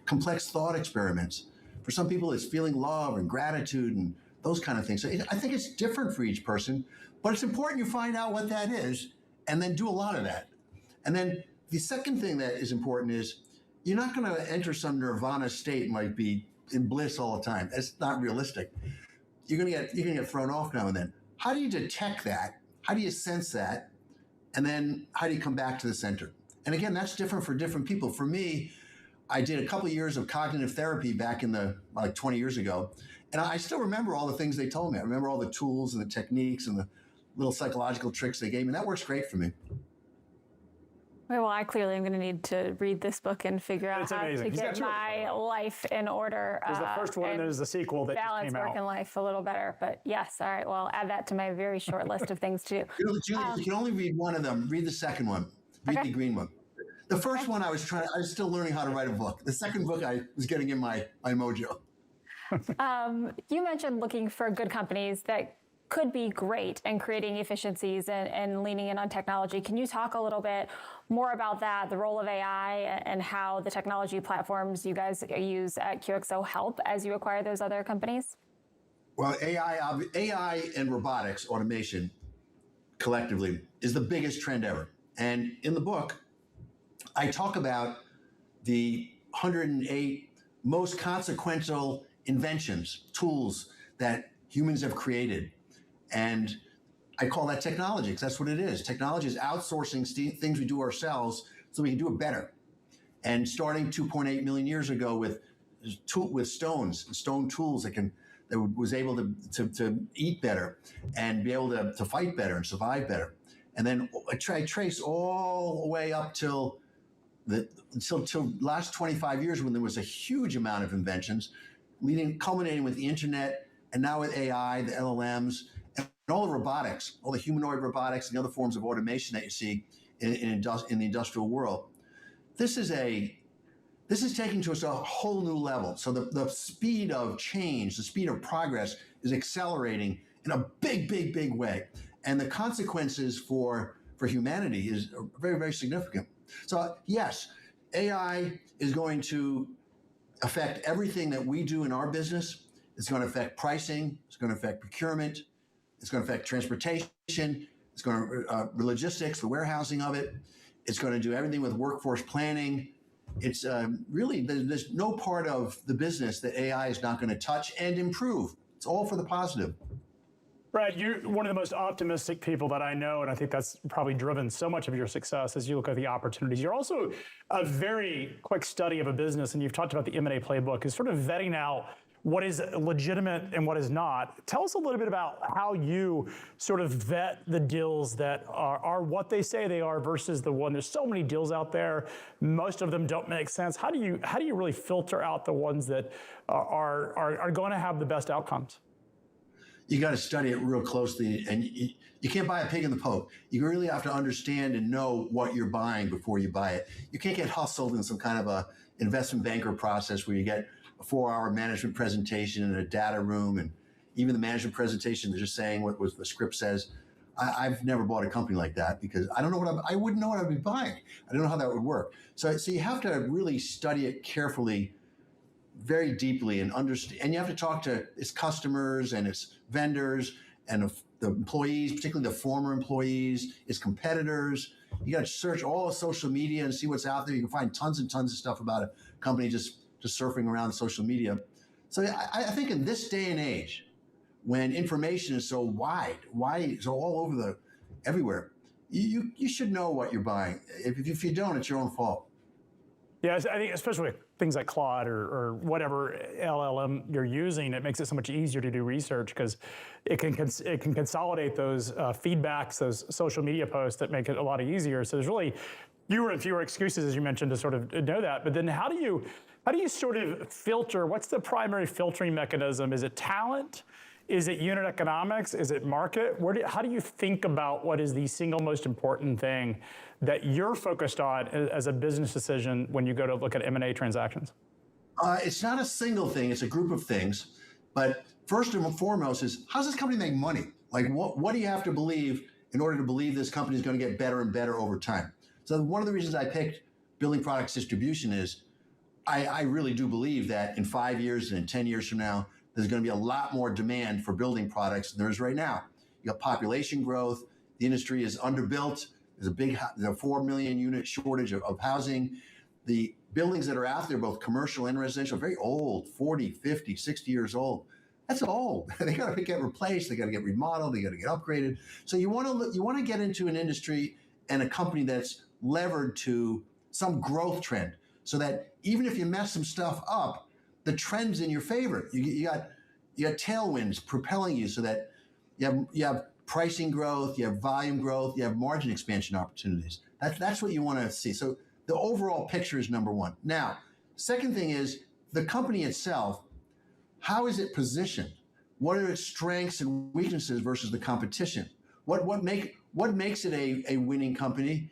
complex thought experiments. For some people, it's feeling love and gratitude and those kind of things. So I think it's different for each person, but it's important you find out what that is and then do a lot of that. And then the second thing that is important is you're not going to enter some nirvana state and like be in bliss all the time. That's not realistic. You're going to get thrown off now and then. How do you detect that? How do you sense that? And then how do you come back to the center? And again, that's different for different people. For me, I did a couple of years of cognitive therapy back in like 20 years ago. And I still remember all the things they told me. I remember all the tools and the techniques and the little psychological tricks they gave me. That works great for me. Well, I clearly am going to need to read this book and figure out how to get my life in order. There's the first one and there's the sequel that just came out. Balance work and life a little better. But yes, all right, well, I'll add that to my very short list of things to do. Julie, you can only read one of them. Read the second one. Read the green one. The first one, I was still learning how to write a book. The second book, I was getting in my mojo. You mentioned looking for good companies that could be great in creating efficiencies and leaning in on technology. Can you talk a little bit more about that, the role of AI and how the technology platforms you guys use at QXO help as you acquire those other companies? Well, AI and robotics, automation, collectively, is the biggest trend ever. And in the book, I talk about the 108 most consequential inventions, tools that humans have created. And I call that technology because that's what it is. Technology is outsourcing things we do ourselves so we can do it better. And starting 2.8 million years ago with stone tools that was able to eat better and be able to fight better and survive better. And then I trace all the way up till last 25 years when there was a huge amount of inventions, culminating with the internet, and now with AI, the LLMs, and all the robotics, all the humanoid robotics and the other forms of automation that you see in the industrial world. This is taking to us a whole new level. So the speed of change, the speed of progress is accelerating in a big, big, big way. And the consequences for humanity is very, very significant. So yes, AI is going to affect everything that we do in our business. It's going to affect pricing. It's going to affect procurement. It's going to affect transportation. It's going to logistics, the warehousing of it. It's going to do everything with workforce planning. It's really, there's no part of the business that AI is not going to touch and improve. It's all for the positive. Brad, you're one of the most optimistic people that I know, and I think that's probably driven so much of your success as you look at the opportunities. You're also a very quick study of a business, and you've talked about the M&A playbook, is sort of vetting out what is legitimate and what is not. Tell us a little bit about how you sort of vet the deals that are what they say they are versus the one. There's so many deals out there. Most of them don't make sense. How do you really filter out the ones that are going to have the best outcomes? You got to study it real closely, and you can't buy a pig in the poke. You really have to understand and know what you're buying before you buy it. You can't get hustled in some kind of a investment banker process where you get a 4-hour management presentation in a data room, and even the management presentation, they're just saying what the script says. I've never bought a company like that because I don't know I wouldn't know what I'd be buying. I don't know how that would work. So you have to really study it carefully, very deeply, and understand. And you have to talk to its customers and its vendors and the employees, particularly the former employees, its competitors, You got to search all of social media and see what's out there. You can find tons and tons of stuff about a company just surfing around social media. So I think in this day and age, when information is so wide, so all over everywhere, you should know what you're buying. If you don't, it's your own fault. Yeah, I think especially with things like Claude or whatever LLM you're using, it makes it so much easier to do research because it can consolidate those feedbacks, those social media posts that make it a lot easier. So there's really fewer and fewer excuses, as you mentioned, to sort of know that. But then how do you sort of filter? What's the primary filtering mechanism? Is it talent? Is it unit economics? Is it market? How do you think about what is the single most important thing that you're focused on as a business decision when you go to look at M&A transactions? It's not a single thing, it's a group of things. But first and foremost is, how's this company make money? Like, what do you have to believe in order to believe this company is going to get better and better over time? So one of the reasons I picked building products distribution is I really do believe that in 5 years and in 10 years from now, there's going to be a lot more demand for building products than there is right now. You got population growth. The industry is underbuilt. There's a 4 million unit shortage of housing. The buildings that are out there, both commercial and residential, are very old, 40, 50, 60 years old. That's old. They got to get replaced. They got to get remodeled. They got to get upgraded. So you want to get into an industry and a company that's levered to some growth trend, so that even if you mess some stuff up, the trend's in your favor. You got tailwinds propelling you, so that you have pricing growth, you have volume growth, you have margin expansion opportunities. That's what you want to see. So the overall picture is number one. Now, second thing is the company itself. How is it positioned? What are its strengths and weaknesses versus the competition? What makes it a winning company,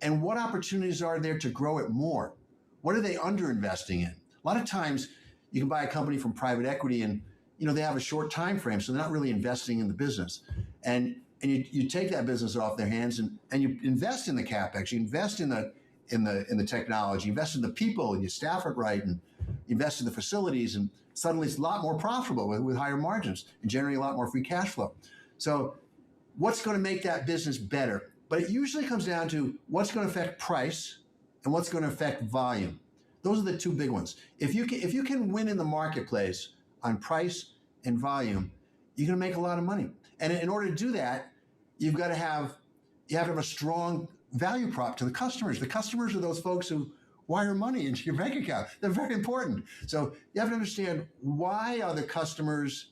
and what opportunities are there to grow it more? What are they underinvesting in? A lot of times, you can buy a company from private equity, and they have a short time frame, so they're not really investing in the business. And you take that business off their hands, and you invest in the CapEx, you invest in the technology, invest in the people, and you staff it right, and invest in the facilities, and suddenly it's a lot more profitable with higher margins and generating a lot more free cash flow. So what's going to make that business better? But it usually comes down to what's going to affect price and what's going to affect volume. Those are the two big ones. If you can win in the marketplace on price and volume, you're going to make a lot of money. And in order to do that, you have to have a strong value prop to the customers. The customers are those folks who wire money into your bank account. They're very important. So you have to understand, why are the customers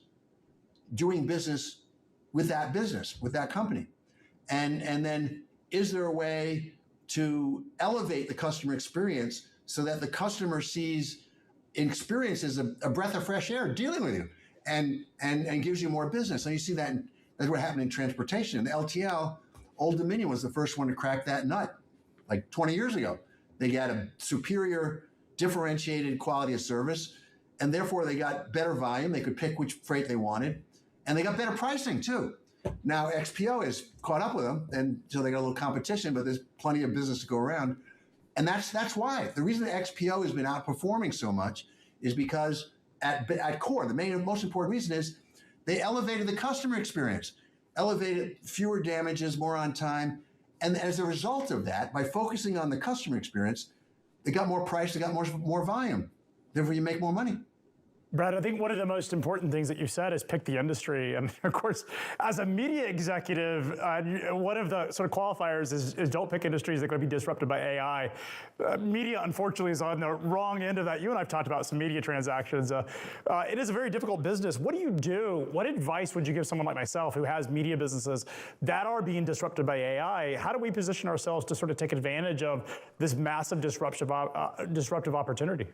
doing business with that company? And then, is there a way to elevate the customer experience so that the customer sees experiences a breath of fresh air dealing with you, and gives you more business? So you see that's what happened in transportation. The LTL, Old Dominion, was the first one to crack that nut, like 20 years ago. They got a superior, differentiated quality of service, and therefore they got better volume. They could pick which freight they wanted, and they got better pricing too. Now XPO has caught up with them, and so they got a little competition, but there's plenty of business to go around. And that's why. The reason that XPO has been outperforming so much is because at core, the most important reason is they elevated the customer experience, elevated fewer damages, more on time. And as a result of that, by focusing on the customer experience, they got more price, they got more volume. Therefore, you make more money. Brad, I think one of the most important things that you said is pick the industry. And of course, as a media executive, one of the sort of qualifiers is don't pick industries that are going to be disrupted by AI. Media, unfortunately, is on the wrong end of that. You and I have talked about some media transactions. It is a very difficult business. What do you do? What advice would you give someone like myself who has media businesses that are being disrupted by AI? How do we position ourselves to sort of take advantage of this massive disruptive opportunity?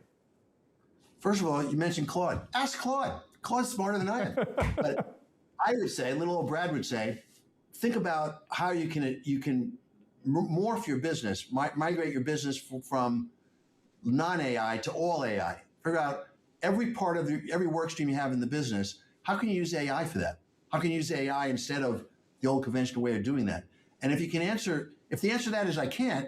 First of all, you mentioned Claude. Ask Claude. Claude's smarter than I am. But I would say, little old Brad would say, think about how you can morph your business, migrate your business from non-AI to all AI. Figure out every part of every work stream you have in the business. How can you use AI for that? How can you use AI instead of the old conventional way of doing that? And if the answer to that is I can't,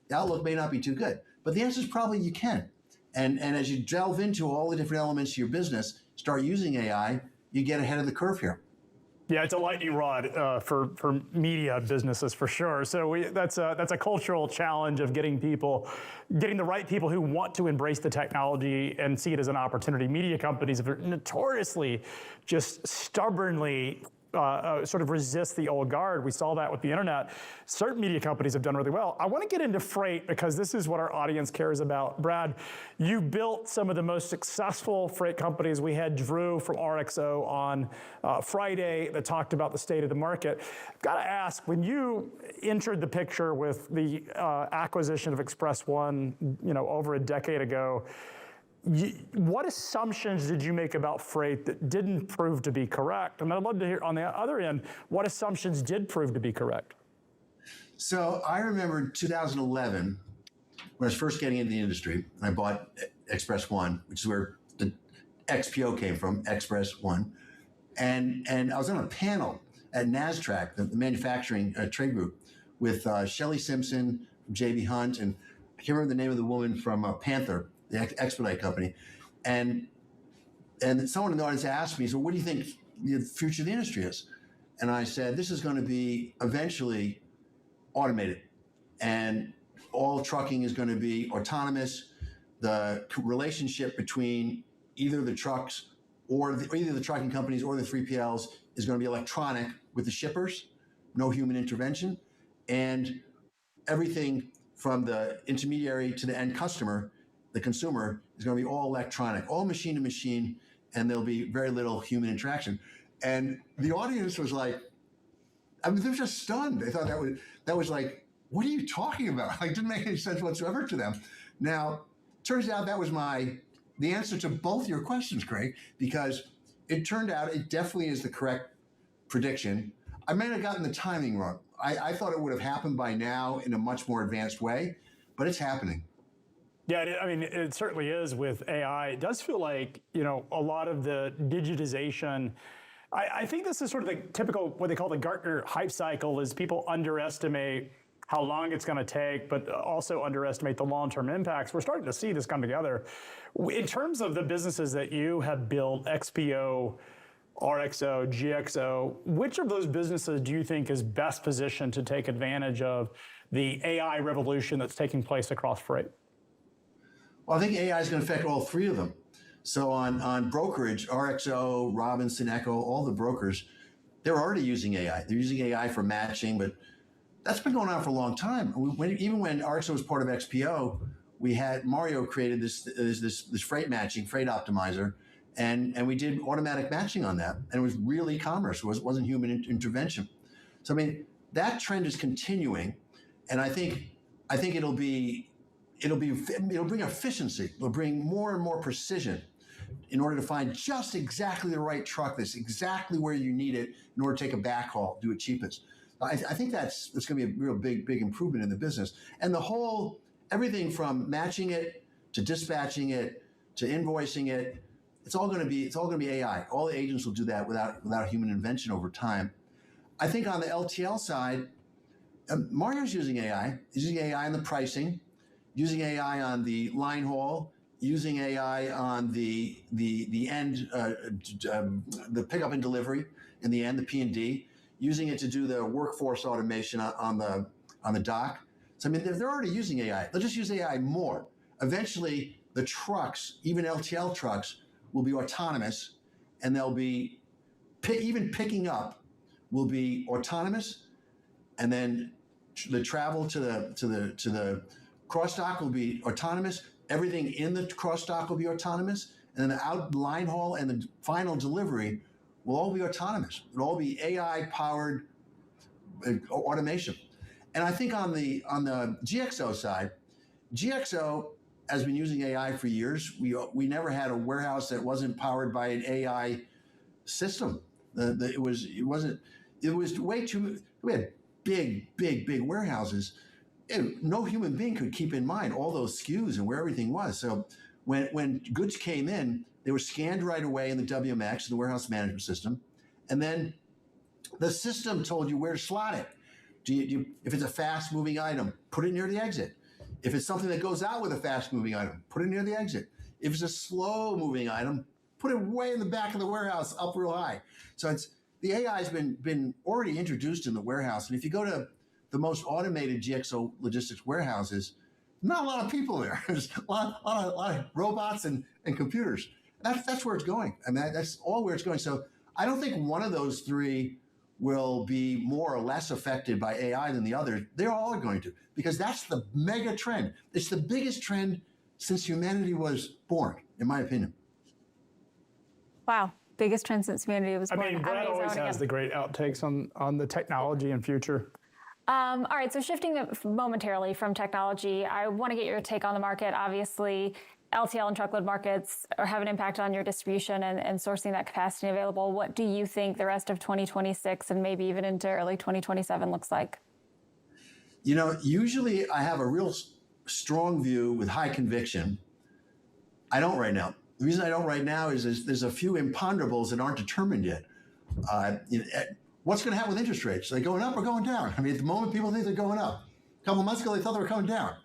the outlook may not be too good. But the answer is probably you can. And as you delve into all the different elements of your business, start using AI, you get ahead of the curve here. Yeah, it's a lightning rod for media businesses for sure. So that's a cultural challenge of getting the right people who want to embrace the technology and see it as an opportunity. Media companies have notoriously just stubbornly sort of resist the old guard. We saw that with the internet. Certain media companies have done really well. I want to get into freight because this is what our audience cares about. Brad, you built some of the most successful freight companies. We had Drew from RXO on Friday that talked about the state of the market. I've got to ask, when you entered the picture with the acquisition of Express One, over a decade ago, what assumptions did you make about freight that didn't prove to be correct? And I'd love to hear on the other end, what assumptions did prove to be correct? So I remember in 2011, when I was first getting into the industry, I bought Express One, which is where the XPO came from, Express One. And I was on a panel at NASDAQ, the manufacturing trade group, with Shelley Simpson from J.B. Hunt, and I can't remember the name of the woman from Panther, the expedite company, and someone in the audience asked me, so what do you think the future of the industry is? And I said, this is going to be eventually automated, and all trucking is going to be autonomous. The relationship between either the trucks or either the trucking companies or the 3PLs is going to be electronic with the shippers, no human intervention, and everything from the intermediary to the end customer, the consumer, is going to be all electronic, all machine to machine, and there'll be very little human interaction. And the audience was like, I mean, they were just stunned. They thought that was like, what are you talking about? Like, didn't make any sense whatsoever to them. Now, turns out that was the answer to both your questions, Craig, because it turned out it definitely is the correct prediction. I may have gotten the timing wrong. I thought it would have happened by now in a much more advanced way, but it's happening. Yeah, I mean, it certainly is with AI. It does feel like, a lot of the digitization, I think this is sort of the typical, what they call the Gartner hype cycle, is people underestimate how long it's going to take, but also underestimate the long-term impacts. We're starting to see this come together. In terms of the businesses that you have built, XPO, RXO, GXO, which of those businesses do you think is best positioned to take advantage of the AI revolution that's taking place across freight? Well, I think AI is going to affect all three of them. So on brokerage, RXO, Robinson, Echo, all the brokers, they're already using AI. They're using AI for matching, but that's been going on for a long time. Even when RXO was part of XPO, we had Mario created this freight matching, freight optimizer, and we did automatic matching on that, and it was real e-commerce. It wasn't human intervention. So I mean, that trend is continuing, and I think it'll bring efficiency. It'll bring more and more precision in order to find just exactly the right truck that's exactly where you need it in order to take a backhaul, do it cheapest. I think that's going to be a real big improvement in the business. And everything from matching it to dispatching it to invoicing it, it's all going to be AI. All the agents will do that without human intervention over time. I think on the LTL side, Mario's using AI. He's using AI in the pricing, using AI on the line haul, using AI on the end, the pickup and delivery in the end, the P&D, using it to do the workforce automation on the dock. So I mean, they're already using AI. They'll just use AI more. Eventually, the trucks, even LTL trucks, will be autonomous, and they'll be even picking up will be autonomous, and then the travel to the cross dock will be autonomous. Everything in the cross dock will be autonomous, and then the out line haul and the final delivery will all be autonomous. It'll all be AI powered automation. And I think on the GXO side, GXO has been using AI for years. We never had a warehouse that wasn't powered by an AI system. It was way too. We had big warehouses. No human being could keep in mind all those SKUs and where everything was. So when goods came in, they were scanned right away in the WMX, the warehouse management system, and then the system told you where to slot it. If it's a fast-moving item, put it near the exit. If it's something that goes out with a fast-moving item, put it near the exit. If it's a slow-moving item, put it way in the back of the warehouse, up real high. So the AI has been already introduced in the warehouse. And if you go to the most automated GXO logistics warehouses, not a lot of people there. There's a lot of robots and computers. That's where it's going. I mean, that's all where it's going. So I don't think one of those three will be more or less affected by AI than the other. They're all going to, because that's the mega trend. It's the biggest trend since humanity was born, in my opinion. Wow. Biggest trend since humanity was born. I mean, Brad always has the great outtakes on the technology and future. All right, so shifting momentarily from technology, I want to get your take on the market. Obviously, LTL and truckload markets have an impact on your distribution and sourcing that capacity available. What do you think the rest of 2026 and maybe even into early 2027 looks like? You know, usually I have a real strong view with high conviction. I don't right now. The reason I don't right now is there's a few imponderables that aren't determined yet. What's going to happen with interest rates? Are they going up or going down? I mean, at the moment, people think they're going up. A couple of months ago, they thought they were coming down.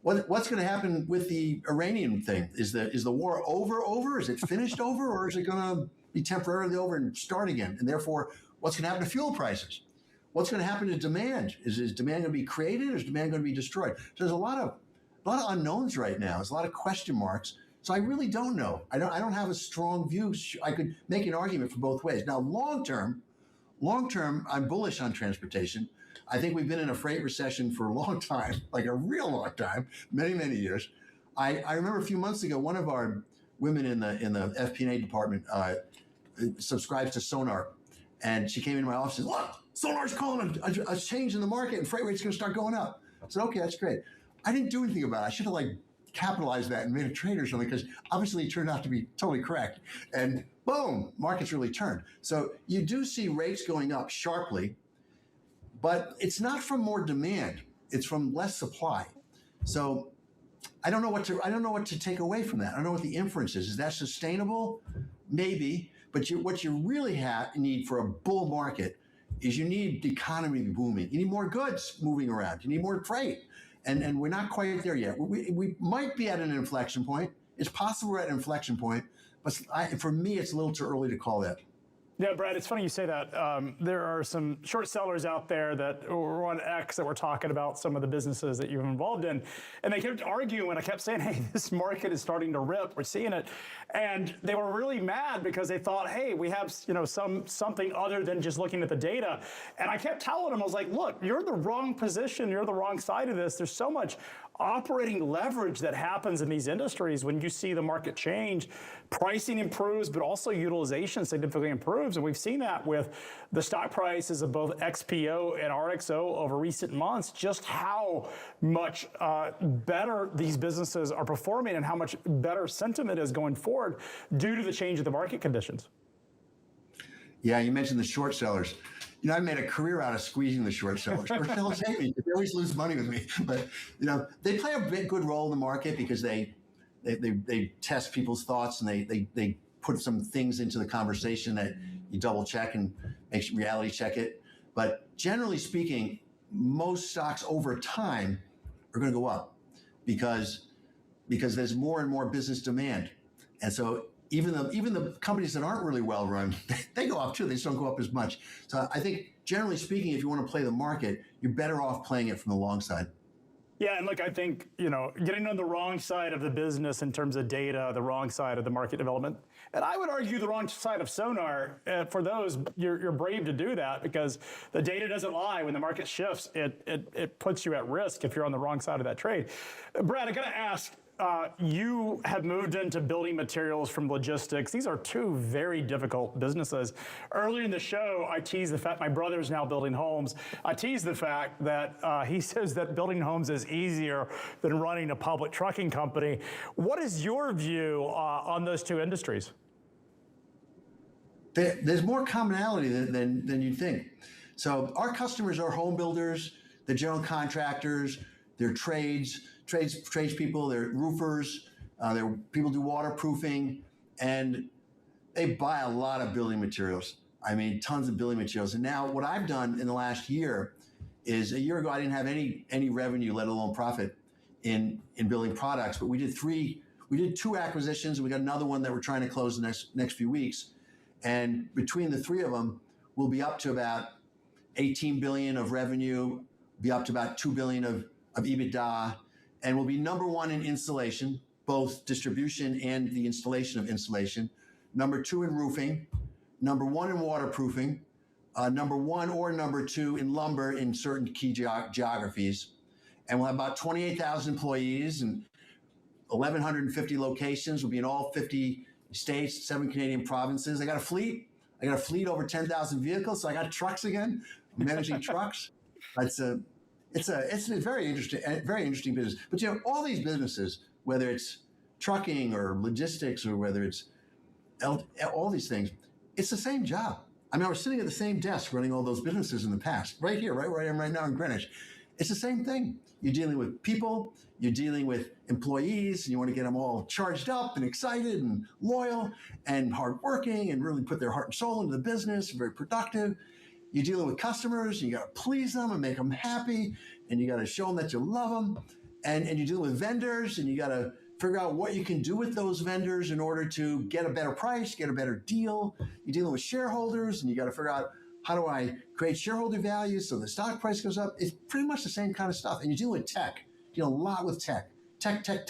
What's going to happen with the Iranian thing? Is the war over? Is it finished over? Or is it going to be temporarily over and start again? And therefore, what's going to happen to fuel prices? What's going to happen to demand? Is demand going to be created or is demand going to be destroyed? So there's a lot of unknowns right now. There's a lot of question marks. So I really don't know. I don't have a strong view. I could make an argument for both ways. Now, long term, I'm bullish on transportation. I think we've been in a freight recession for a long time, like a real long time, many, many years. I remember a few months ago, one of our women in the FP&A department subscribes to Sonar, and she came into my office and said, "Look, Sonar's calling a change in the market, and freight rates going to start going up." I said, "Okay, that's great." I didn't do anything about it. I should have capitalized that and made a trade or something, because obviously it turned out to be totally correct. And boom, markets really turned. So you do see rates going up sharply, but it's not from more demand. It's from less supply. So I don't know what to take away from that. I don't know what the inference is. Is that sustainable? Maybe. But what you really need for a bull market is you need the economy booming. You need more goods moving around. You need more freight. And we're not quite there yet. We might be at an inflection point. It's possible we're at an inflection point, but for me, it's a little too early to call that. Yeah, Brad, it's funny you say that. There are some short sellers out there that were on X that were talking about some of the businesses that you're involved in. And they kept arguing. I kept saying, hey, this market is starting to rip. We're seeing it. And they were really mad because they thought, hey, we have something other than just looking at the data. And I kept telling them, I was like, look, you're the wrong position. You're the wrong side of this. There's so much operating leverage that happens in these industries when you see the market change. Pricing improves, but also utilization significantly improves. And we've seen that with the stock prices of both XPO and RXO over recent months, just how much better these businesses are performing and how much better sentiment is going forward due to the change of the market conditions. Yeah, you mentioned the short sellers. You know, I made a career out of squeezing the short sellers. Short sellers hate me. They always lose money with me. But, they play a good role in the market because they test people's thoughts and they put some things into the conversation that you double check and make reality check it. But generally speaking, most stocks over time are going to go up because there's more and more business demand. And so even the companies that aren't really well run, they go up too. They just don't go up as much. So I think generally speaking, if you want to play the market, you're better off playing it from the long side. Yeah, and look, I think, getting on the wrong side of the business in terms of data, the wrong side of the market development, and I would argue the wrong side of Sonar, for those, you're brave to do that because the data doesn't lie. When the market shifts, it puts you at risk if you're on the wrong side of that trade. Brad, I got to ask, you have moved into building materials from logistics. These are two very difficult businesses. Earlier in the show, I teased the fact my brother's now building homes. I teased the fact that he says that building homes is easier than running a public trucking company. What is your view on those two industries? There's more commonality than you'd think. So our customers are home builders, they're general contractors, they're tradespeople, they're roofers, they're people do waterproofing, and they buy a lot of building materials. I mean, tons of building materials. And now what I've done in the last year is, a year ago I didn't have any revenue, let alone profit, in building products, but we did two acquisitions. We got another one that we're trying to close the next few weeks. And between the three of them, we'll be up to about 18 billion of revenue, be up to about 2 billion of EBITDA, and we'll be number one in installation, both distribution and the installation of insulation, number two in roofing, number one in waterproofing, number one or number two in lumber in certain key geographies. And we'll have about 28,000 employees and 1,150 locations. We'll be in all 50 states, 7 Canadian provinces. I got a fleet over 10,000 vehicles, so I got trucks again, managing trucks. It's a very interesting business. But you know, all these businesses, whether it's trucking or logistics or whether it's all these things, it's the same job. I mean, I was sitting at the same desk running all those businesses in the past, right here, right where I am right now in Greenwich. It's the same thing. You're dealing with people, you're dealing with employees, and you want to get them all charged up and excited and loyal and hardworking and really put their heart and soul into the business, very productive. You're dealing with customers, and you got to please them and make them happy, and you got to show them that you love them. And you're dealing with vendors, and you got to figure out what you can do with those vendors in order to get a better price, get a better deal. You're dealing with shareholders, and you got to figure out, how do I create shareholder value so the stock price goes up? It's pretty much the same kind of stuff. And you're dealing with tech. You deal a lot with tech. Tech. We're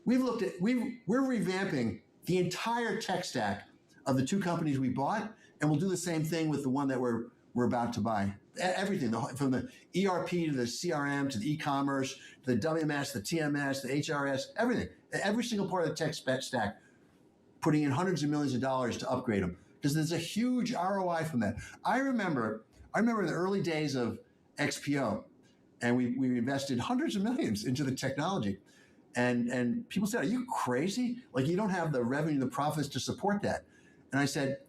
revamping the entire tech stack of the two companies we bought, and we'll do the same thing with the one that we're about to buy. Everything, from the ERP to the CRM to the e-commerce, to the WMS, the TMS, the HRS, everything. Every single part of the tech stack, putting in hundreds of millions of dollars to upgrade them. Because there's a huge ROI from that. I remember in the early days of XPO, and we invested hundreds of millions into the technology. And people said, are you crazy? Like, you don't have the revenue, the profits to support that. And I said,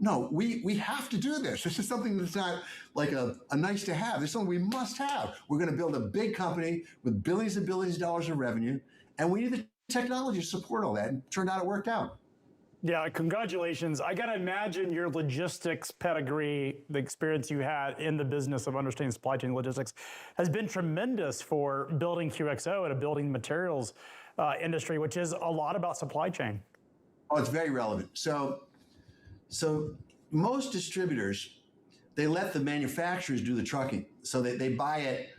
no, we have to do this. This is something that's not like a nice to have. This is something we must have. We're going to build a big company with billions and billions of dollars of revenue, and we need the technology to support all that. And it turned out it worked out. Yeah, congratulations. I got to imagine your logistics pedigree, the experience you had in the business of understanding supply chain logistics, has been tremendous for building QXO and a building materials industry, which is a lot about supply chain. Oh, it's very relevant. So most distributors, they let the manufacturers do the trucking. So they buy it,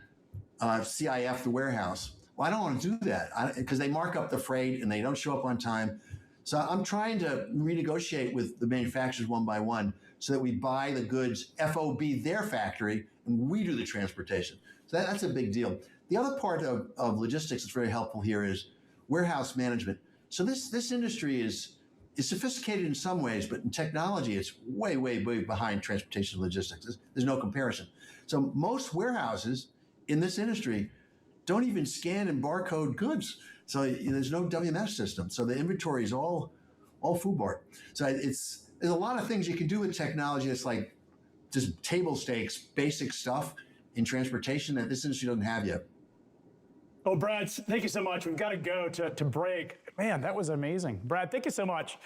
CIF, the warehouse. Well, I don't want to do that because they mark up the freight and they don't show up on time. So I'm trying to renegotiate with the manufacturers one by one so that we buy the goods FOB their factory and we do the transportation. So that's a big deal. The other part of logistics that's very helpful here is warehouse management. So this industry is sophisticated in some ways, but in technology, it's way, way, way behind transportation and logistics. There's no comparison. So most warehouses in this industry don't even scan and barcode goods. So there's no WMS system. So the inventory is all FUBAR. So there's a lot of things you can do with technology that's like just table stakes, basic stuff in transportation that this industry doesn't have yet. Oh, Brad, thank you so much. We've got to go to break. Man, that was amazing. Brad, thank you so much.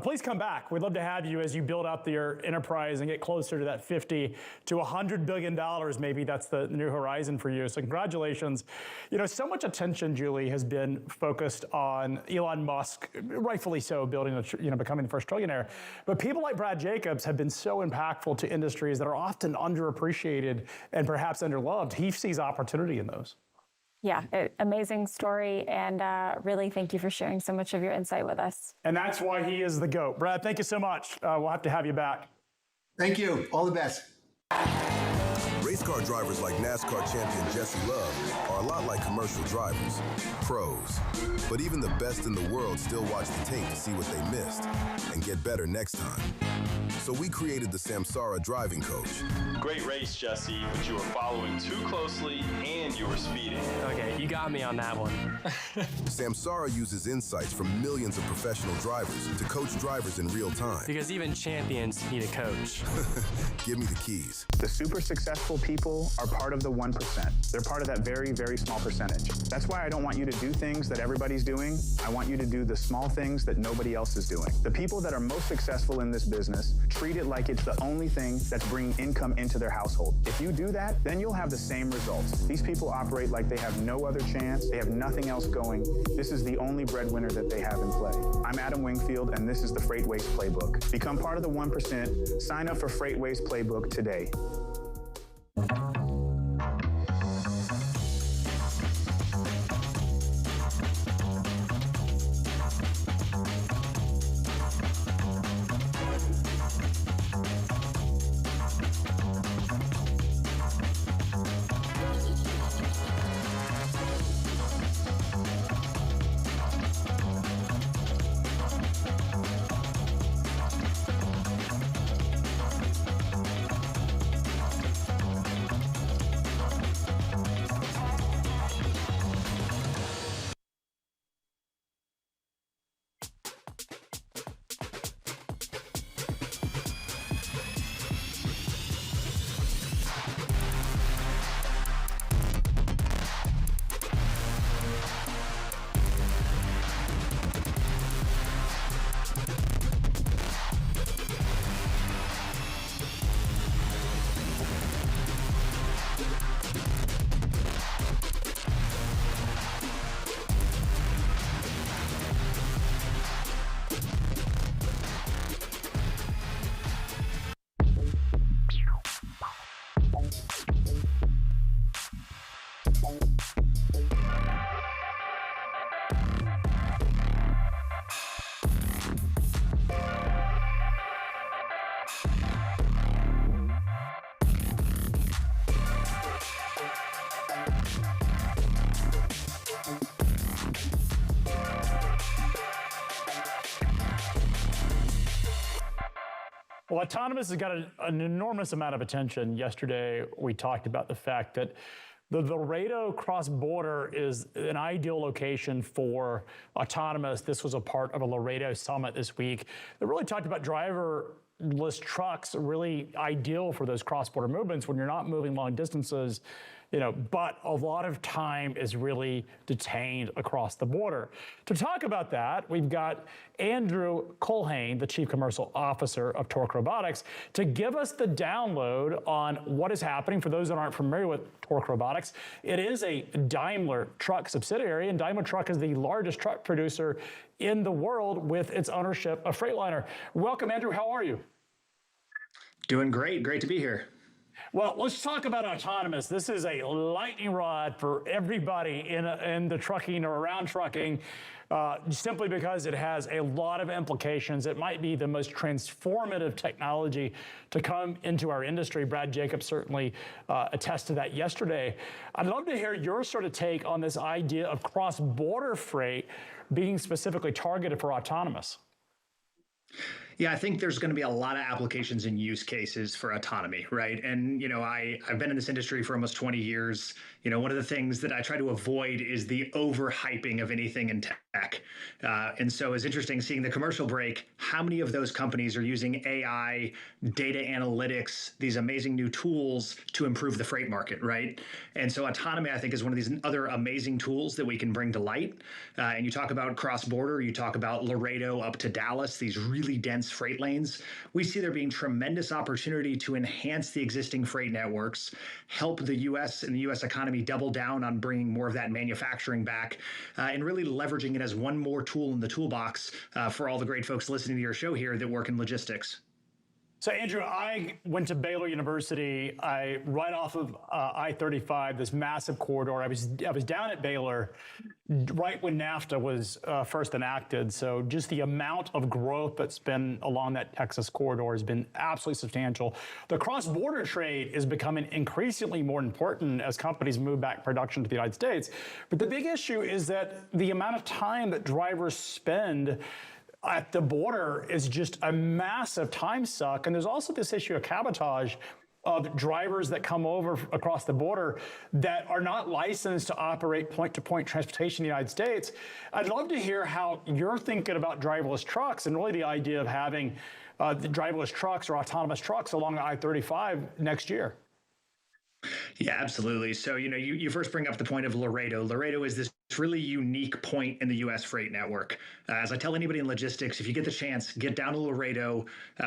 Please come back. We'd love to have you as you build up your enterprise and get closer to that $50 to $100 billion. Maybe that's the new horizon for you. So congratulations. You know, so much attention, Julie, has been focused on Elon Musk, rightfully so, becoming the first trillionaire. But people like Brad Jacobs have been so impactful to industries that are often underappreciated and perhaps underloved. He sees opportunity in those. Yeah, amazing story, and really thank you for sharing so much of your insight with us. And that's why he is the GOAT. Brad, thank you so much. We'll have to have you back. Thank you. All the best. Race car drivers like NASCAR champion Jesse Love are a lot like commercial drivers, pros. But even the best in the world still watch the tape to see what they missed and get better next time. So we created the Samsara driving coach. Great race, Jesse, but you were following too closely and you were speeding. Okay, you got me on that one. Samsara uses insights from millions of professional drivers to coach drivers in real time. Because even champions need a coach. Give me the keys. The super successful people are part of the 1%. They're part of that very, very small percentage. That's why I don't want you to do things that everybody's doing. I want you to do the small things that nobody else is doing. The people that are most successful in this business treat it like it's the only thing that's bringing income into their household. If you do that, then you'll have the same results. These people operate like they have no other chance. They have nothing else going. This is the only breadwinner that they have in play. I'm Adam Wingfield, and this is the FreightWaves Playbook. Become part of the 1%. Sign up for FreightWaves Playbook today. Well, autonomous has got an enormous amount of attention. Yesterday, we talked about the fact that the Laredo cross-border is an ideal location for autonomous. This was a part of a Laredo summit this week that really talked about driverless trucks, really ideal for those cross-border movements when you're not moving long distances, but a lot of time is really detained across the border. To talk about that, we've got Andrew Culhane, the Chief Commercial Officer of Torque Robotics, to give us the download on what is happening. For those that aren't familiar with Torque Robotics, it is a Daimler Truck subsidiary, and Daimler Truck is the largest truck producer in the world with its ownership of Freightliner. Welcome, Andrew. How are you? Doing great. Great to be here. Well, let's talk about autonomous. This is a lightning rod for everybody in the trucking or around trucking, simply because it has a lot of implications. It might be the most transformative technology to come into our industry. Brad Jacobs certainly attested to that yesterday. I'd love to hear your sort of take on this idea of cross-border freight being specifically targeted for autonomous. Yeah, I think there's going to be a lot of applications and use cases for autonomy, right? And, I've been in this industry for almost 20 years. One of the things that I try to avoid is the overhyping of anything in tech. And so it's interesting seeing the commercial break, how many of those companies are using AI, data analytics, these amazing new tools to improve the freight market, right? And so autonomy, I think, is one of these other amazing tools that we can bring to light. And you talk about cross-border, you talk about Laredo up to Dallas, these really dense freight lanes. We see there being tremendous opportunity to enhance the existing freight networks, help the U.S. and the U.S. economy double down on bringing more of that manufacturing back, and really leveraging it as one more tool in the toolbox for all the great folks listening to your show here that work in logistics. So, Andrew, I went to Baylor University. Right off of I-35, this massive corridor. I was down at Baylor right when NAFTA was first enacted. So just the amount of growth that's been along that Texas corridor has been absolutely substantial. The cross-border trade is becoming increasingly more important as companies move back production to the United States. But the big issue is that the amount of time that drivers spend at the border is just a massive time suck. And there's also this issue of cabotage of drivers that come over across the border that are not licensed to operate point-to-point transportation in the United States. I'd love to hear how you're thinking about driverless trucks and really the idea of having the driverless trucks or autonomous trucks along I-35 next year. Yeah, absolutely. So, you first bring up the point of Laredo. Laredo is this really unique point in the U.S. freight network. As I tell anybody in logistics, if you get the chance, get down to Laredo.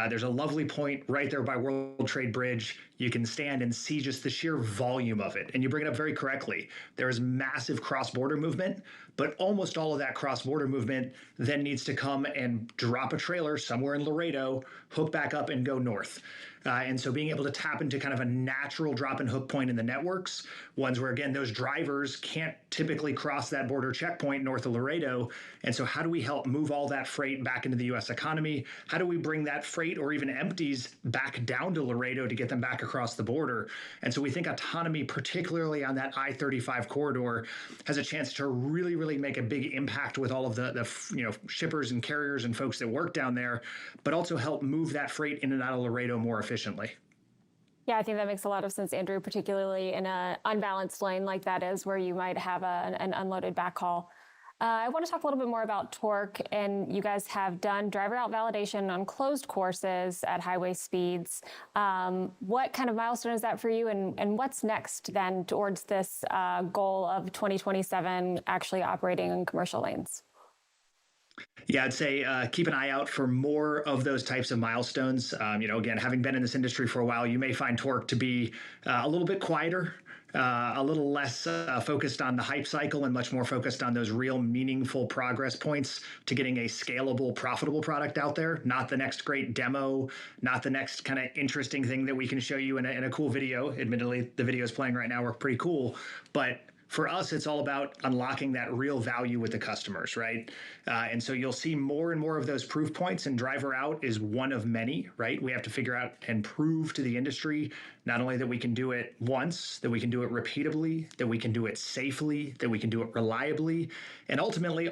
There's a lovely point right there by World Trade Bridge. You can stand and see just the sheer volume of it. And you bring it up very correctly. There is massive cross-border movement, but almost all of that cross-border movement then needs to come and drop a trailer somewhere in Laredo, hook back up and go north. And so being able to tap into kind of a natural drop and hook point in the networks, ones where, again, those drivers can't typically cross that border checkpoint north of Laredo. And so how do we help move all that freight back into the U.S. economy? How do we bring that freight or even empties back down to Laredo to get them back across the border? And so we think autonomy, particularly on that I-35 corridor, has a chance to really, really make a big impact with all of the shippers and carriers and folks that work down there, but also help move that freight in and out of Laredo more efficiently. Yeah, I think that makes a lot of sense, Andrew, particularly in an unbalanced lane like that is where you might have an unloaded backhaul. I want to talk a little bit more about Torque, and you guys have done driver out validation on closed courses at highway speeds. What kind of milestone is that for you, and what's next then towards this goal of 2027 actually operating in commercial lanes? Yeah, I'd say keep an eye out for more of those types of milestones. Again, having been in this industry for a while, you may find Torque to be a little bit quieter, a little less focused on the hype cycle and much more focused on those real meaningful progress points to getting a scalable, profitable product out there. Not the next great demo, not the next kind of interesting thing that we can show you in a cool video. Admittedly, the videos playing right now are pretty cool, but for us, it's all about unlocking that real value with the customers, right? And so you'll see more and more of those proof points, and driver out is one of many, right? We have to figure out and prove to the industry not only that we can do it once, that we can do it repeatably, that we can do it safely, that we can do it reliably, and ultimately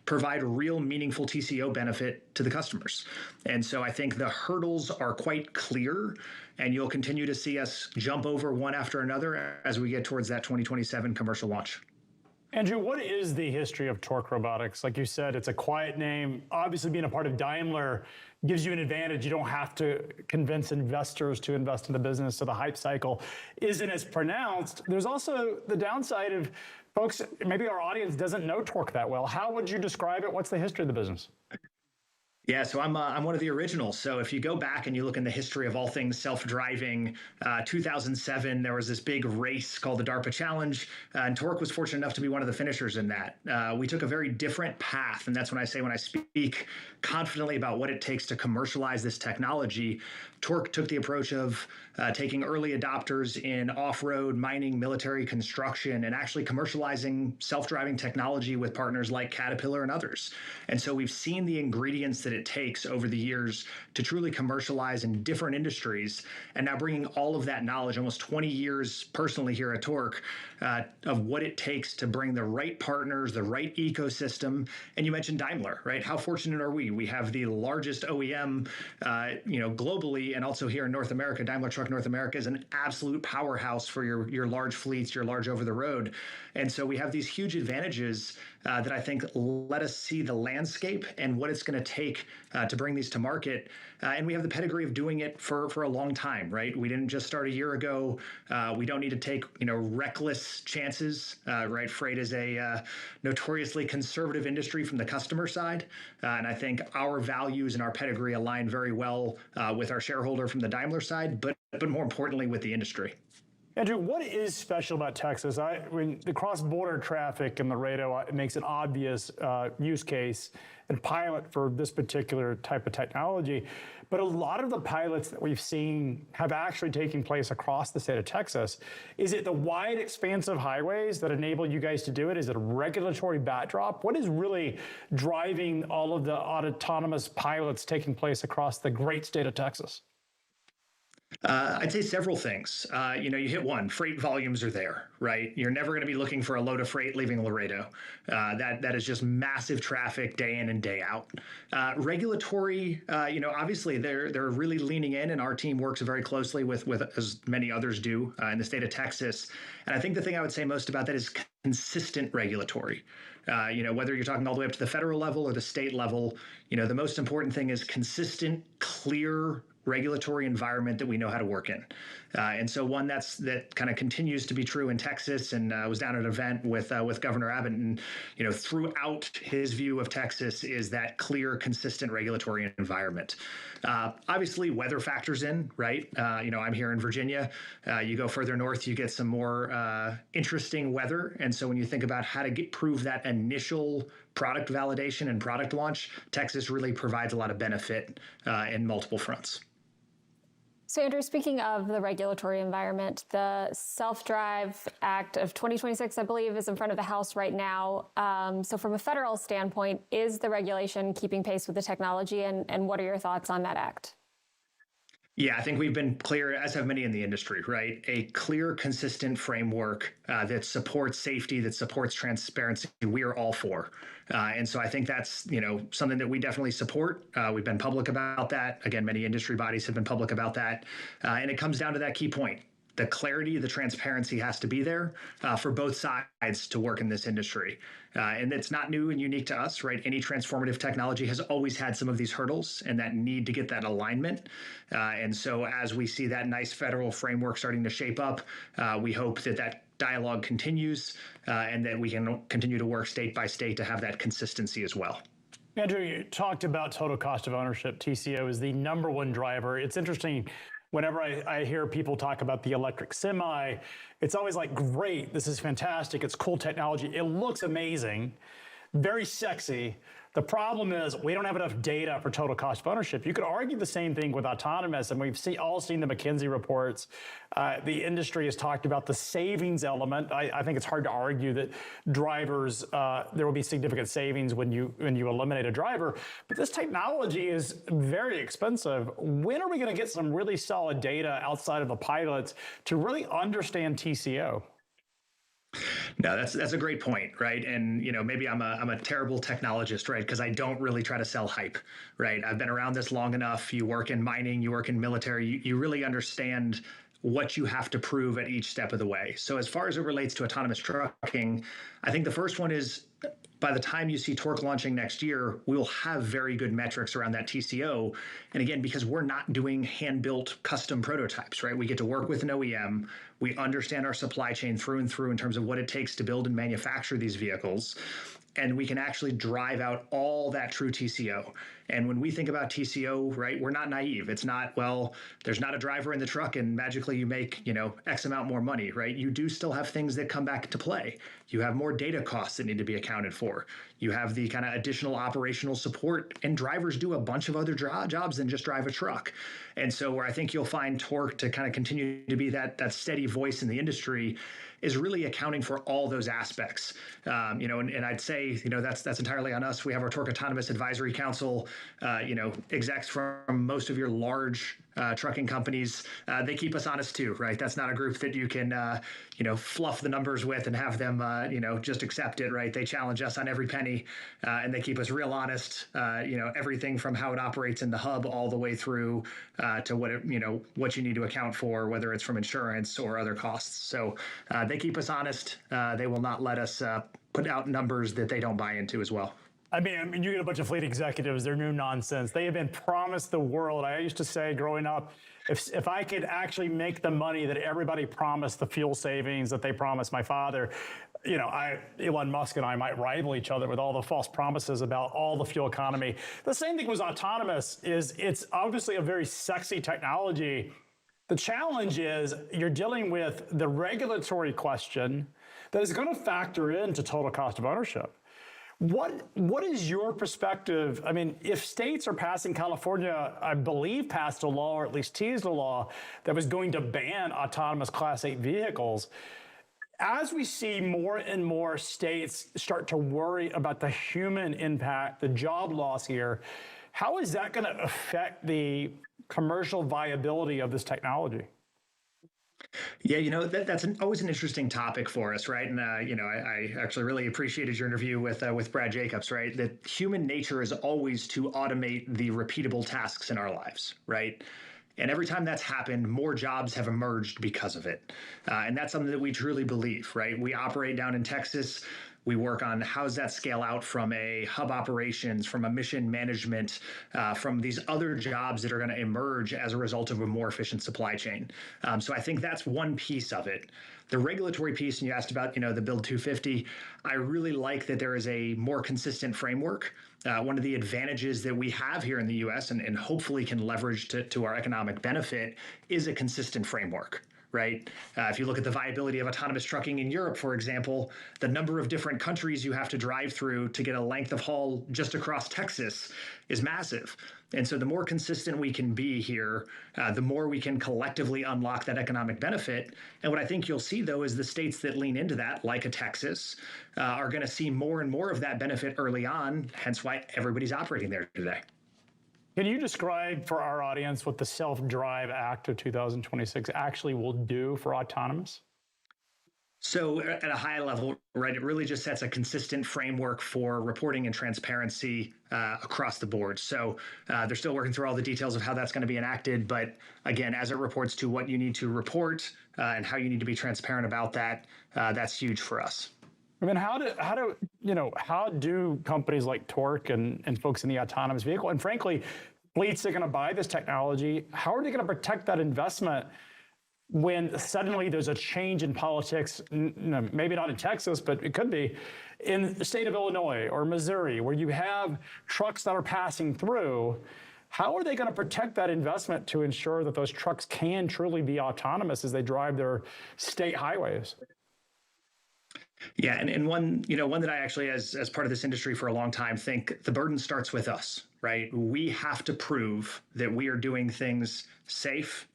provide real meaningful TCO benefit to the customers. And so I think the hurdles are quite clear, and you'll continue to see us jump over one after another as we get towards that 2027 commercial launch. Andrew, what is the history of Torque Robotics? Like you said, it's a quiet name. Obviously, being a part of Daimler gives you an advantage. You don't have to convince investors to invest in the business, so the hype cycle isn't as pronounced. There's also the downside of folks, maybe our audience doesn't know Torque that well. How would you describe it? What's the history of the business? Yeah, so I'm one of the originals. So if you go back and you look in the history of all things self-driving, 2007, there was this big race called the DARPA Challenge, and Torque was fortunate enough to be one of the finishers in that. We took a very different path, and that's when I speak confidently about what it takes to commercialize this technology. Torque took the approach of taking early adopters in off-road, mining, military construction, and actually commercializing self-driving technology with partners like Caterpillar and others. And so we've seen the ingredients that it takes over the years to truly commercialize in different industries, and now bringing all of that knowledge, almost 20 years personally here at Torque, of what it takes to bring the right partners, the right ecosystem. And you mentioned Daimler, right? How fortunate are we? We have the largest OEM, globally, and also here in North America. Daimler Truck North America is an absolute powerhouse for your large fleets, your large over the road. And so we have these huge advantages that I think let us see the landscape and what it's going to take to bring these to market. And we have the pedigree of doing it for a long time, right? We didn't just start a year ago. We don't need to take reckless chances, right? Freight is a notoriously conservative industry from the customer side. And I think our values and our pedigree align very well with our shareholder from the Daimler side, but more importantly with the industry. Andrew, what is special about Texas? The cross-border traffic in Laredo, it makes an obvious use case and pilot for this particular type of technology. But a lot of the pilots that we've seen have actually taken place across the state of Texas. Is it the wide, expansive highways that enable you guys to do it? Is it a regulatory backdrop? What is really driving all of the autonomous pilots taking place across the great state of Texas? I'd say several things. You hit one, freight volumes are there, right? You're never going to be looking for a load of freight leaving Laredo. That is just massive traffic day in and day out. Regulatory, obviously they're really leaning in, and our team works very closely with as many others do in the state of Texas. And I think the thing I would say most about that is consistent regulatory. Whether you're talking all the way up to the federal level or the state level, the most important thing is consistent, clear regulatory environment that we know how to work in. And so one that kind of continues to be true in Texas. And I was down at an event with Governor Abbott, and throughout his view of Texas is that clear, consistent regulatory environment. Obviously, weather factors in, right? I'm here in Virginia. You go further north, you get some more interesting weather. And so when you think about how to prove that initial product validation and product launch, Texas really provides a lot of benefit in multiple fronts. So, Andrew, speaking of the regulatory environment, the Self-Drive Act of 2026, I believe, is in front of the House right now. So from a federal standpoint, is the regulation keeping pace with the technology, and what are your thoughts on that act? Yeah, I think we've been clear, as have many in the industry, right? A clear, consistent framework that supports safety, that supports transparency, we are all for. And so I think that's, something that we definitely support. We've been public about that. Again, many industry bodies have been public about that. And it comes down to that key point. The clarity, the transparency has to be there for both sides to work in this industry. And it's not new and unique to us, right? Any transformative technology has always had some of these hurdles and that need to get that alignment. And so as we see that nice federal framework starting to shape up, we hope that dialogue continues and that we can continue to work state by state to have that consistency as well. Andrew, you talked about total cost of ownership. TCO is the number one driver. It's interesting. Whenever I hear people talk about the electric semi, it's always like, great, this is fantastic, it's cool technology, it looks amazing, very sexy. The problem is we don't have enough data for total cost of ownership. You could argue the same thing with autonomous, and we've all seen the McKinsey reports. The industry has talked about the savings element. I think it's hard to argue that drivers, there will be significant savings when you eliminate a driver, but this technology is very expensive. When are we going to get some really solid data outside of the pilots to really understand TCO? No, that's a great point, right? And maybe I'm a terrible technologist, right? Because I don't really try to sell hype, right? I've been around this long enough. You work in mining, you work in military, you really understand what you have to prove at each step of the way. So as far as it relates to autonomous trucking, I think the first one is, by the time you see Torque launching next year, we'll have very good metrics around that TCO. And again, because we're not doing hand-built custom prototypes, right? We get to work with an OEM. We understand our supply chain through and through in terms of what it takes to build and manufacture these vehicles. And we can actually drive out all that true TCO. And when we think about TCO, right, we're not naive. It's not, well, there's not a driver in the truck and magically you make, X amount more money, right? You do still have things that come back to play. You have more data costs that need to be accounted for. You have the kind of additional operational support, and drivers do a bunch of other jobs than just drive a truck. And so where I think you'll find Torque to kind of continue to be that steady voice in the industry is really accounting for all those aspects. And I'd say, that's entirely on us. We have our Torque Autonomous Advisory Council, execs from most of your large trucking companies. They keep us honest too, right? That's not a group that you can, fluff the numbers with and have them, just accept it, right? They challenge us on every penny, and they keep us real honest. Everything from how it operates in the hub all the way through to what you need to account for, whether it's from insurance or other costs. So they keep us honest. They will not let us put out numbers that they don't buy into as well. I mean, you get a bunch of fleet executives, they're new nonsense. They have been promised the world. I used to say growing up, if I could actually make the money that everybody promised, the fuel savings that they promised my father, Elon Musk and I might rival each other with all the false promises about all the fuel economy. The same thing with autonomous. It's obviously a very sexy technology. The challenge is you're dealing with the regulatory question that is going to factor into total cost of ownership. What is your perspective? I mean, if states are passing, California, I believe, passed a law, or at least teased a law, that was going to ban autonomous Class 8 vehicles. As we see more and more states start to worry about the human impact, the job loss here, how is that going to affect the commercial viability of this technology? Yeah, that's always an interesting topic for us, right? And I actually really appreciated your interview with Brad Jacobs, right? That human nature is always to automate the repeatable tasks in our lives, right? And every time that's happened, more jobs have emerged because of it. And that's something that we truly believe, right? We operate down in Texas. We work on how does that scale out from a hub operations, from a mission management, from these other jobs that are going to emerge as a result of a more efficient supply chain. So I think that's one piece of it. The regulatory piece, and you asked about, the Build 250, I really like that there is a more consistent framework. One of the advantages that we have here in the US and hopefully can leverage to our economic benefit is a consistent framework. Right? If you look at the viability of autonomous trucking in Europe, for example, the number of different countries you have to drive through to get a length of haul just across Texas is massive. And so the more consistent we can be here, the more we can collectively unlock that economic benefit. And what I think you'll see, though, is the states that lean into that, like a Texas, are going to see more and more of that benefit early on, hence why everybody's operating there today. Can you describe for our audience what the Self-Drive Act of 2026 actually will do for autonomous? So at a high level, right, it really just sets a consistent framework for reporting and transparency across the board. So they're still working through all the details of how that's going to be enacted. But again, as it reports to what you need to report and how you need to be transparent about that, that's huge for us. I mean, how do companies like Torque and folks in the autonomous vehicle, and frankly, fleets that are going to buy this technology, how are they going to protect that investment when suddenly there's a change in politics, maybe not in Texas, but it could be in the state of Illinois or Missouri, where you have trucks that are passing through? How are they going to protect that investment to ensure that those trucks can truly be autonomous as they drive their state highways? Yeah, and one that I actually, as part of this industry for a long time, think the burden starts with us, right? We have to prove that we are doing things safe,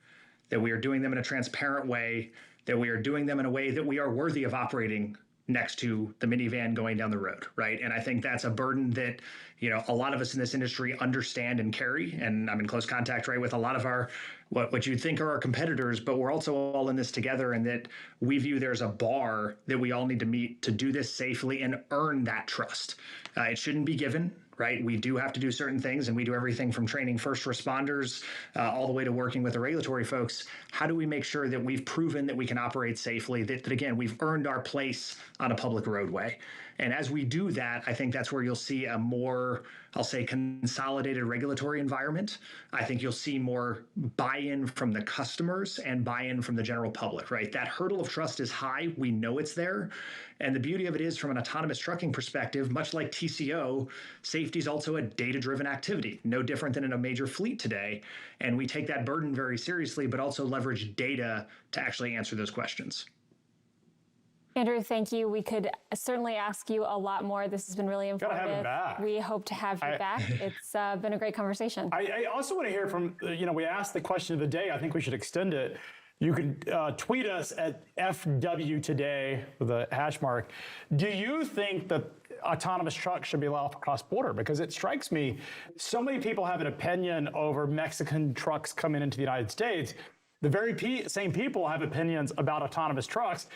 that we are doing them in a transparent way, that we are doing them in a way that we are worthy of operating next to the minivan going down the road, right? And I think that's a burden that, a lot of us in this industry understand and carry. And I'm in close contact, right, with a lot of our, what you'd think are our competitors, but we're also all in this together, and that we view there's a bar that we all need to meet to do this safely and earn that trust. It shouldn't be given, right? We do have to do certain things, and we do everything from training first responders all the way to working with the regulatory folks. How do we make sure that we've proven that we can operate safely, that again, we've earned our place on a public roadway? And as we do that, I think that's where you'll see a more, I'll say, consolidated regulatory environment. I think you'll see more buy-in from the customers and buy-in from the general public, right? That hurdle of trust is high. We know it's there. And the beauty of it is, from an autonomous trucking perspective, much like TCO, safety is also a data-driven activity, no different than in a major fleet today. And we take that burden very seriously, but also leverage data to actually answer those questions. Andrew, thank you. We could certainly ask you a lot more. This has been really informative. Gotta have him back. We hope to have you back. It's been a great conversation. I also want to hear from, we asked the question of the day. I think we should extend it. You can tweet us at FW Today with a hash mark. Do you think that autonomous trucks should be allowed across border? Because it strikes me, so many people have an opinion over Mexican trucks coming into the United States. The very same people have opinions about autonomous trucks.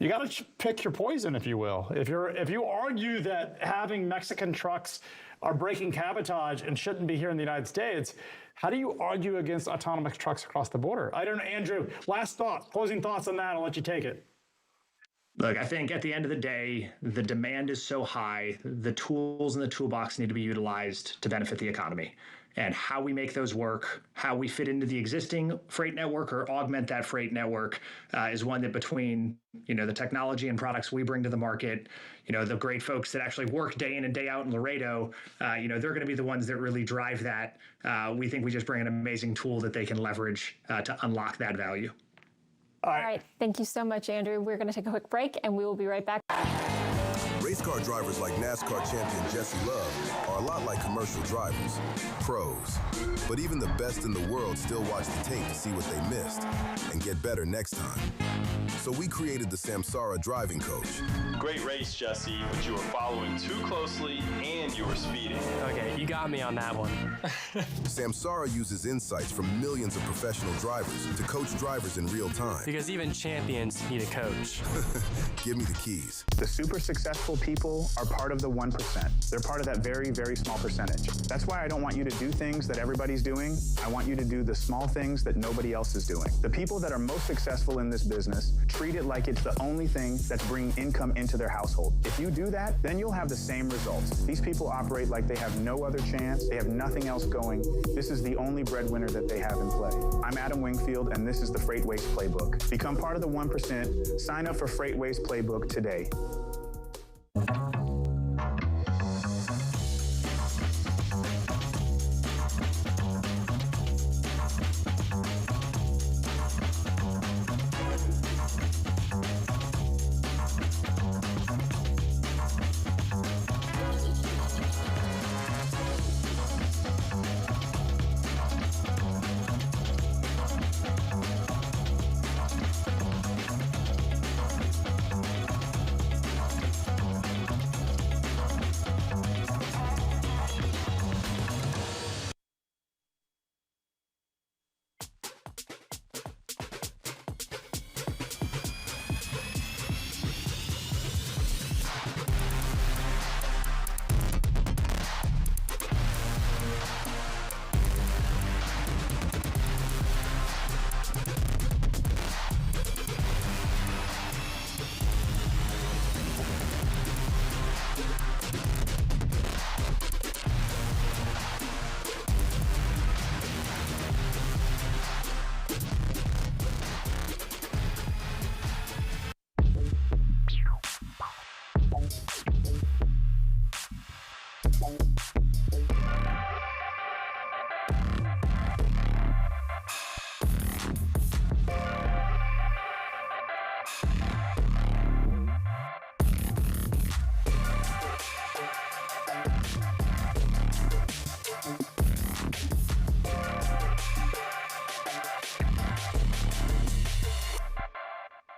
You got to pick your poison, if you will. If you argue that having Mexican trucks are breaking cabotage and shouldn't be here in the United States, how do you argue against autonomous trucks across the border? I don't know, Andrew, last thought, closing thoughts on that. I'll let you take it. Look, I think at the end of the day, the demand is so high, the tools in the toolbox need to be utilized to benefit the economy. And how we make those work, how we fit into the existing freight network or augment that freight network is one that, between the technology and products we bring to the market, the great folks that actually work day in and day out in Laredo, they're going to be the ones that really drive that. We think we just bring an amazing tool that they can leverage to unlock that value. All right. Thank you so much, Andrew. We're going to take a quick break, and we will be right back. Race car drivers like NASCAR champion Jesse Love are a lot like commercial drivers, pros. But even the best in the world still watch the tape to see what they missed and get better next time. So we created the Samsara driving coach. Great race, Jesse, but you were following too closely and you were speeding. Okay, you got me on that one. Samsara uses insights from millions of professional drivers to coach drivers in real time. Because even champions need a coach. Give me the keys. The super successful people people are part of the 1%. They're part of that very, very small percentage. That's why I don't want you to do things that everybody's doing. I want you to do the small things that nobody else is doing. The people that are most successful in this business treat it like it's the only thing that's bringing income into their household. If you do that, then you'll have the same results. These people operate like they have no other chance. They have nothing else going. This is the only breadwinner that they have in play. I'm Adam Wingfield, and this is the FreightWaves Playbook. Become part of the 1%. Sign up for FreightWaves Playbook today.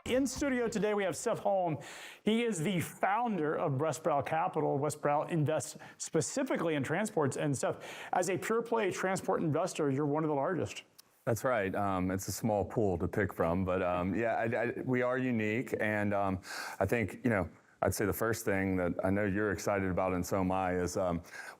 In studio today, we have Seth Holm. He is the founder of Westbrow Capital. Westbrow invests specifically in transports. And Seth, as a pure play transport investor, you're one of the largest. That's right. It's a small pool to pick from, but we are unique. And I think, I'd say the first thing that I know you're excited about, and so am I, is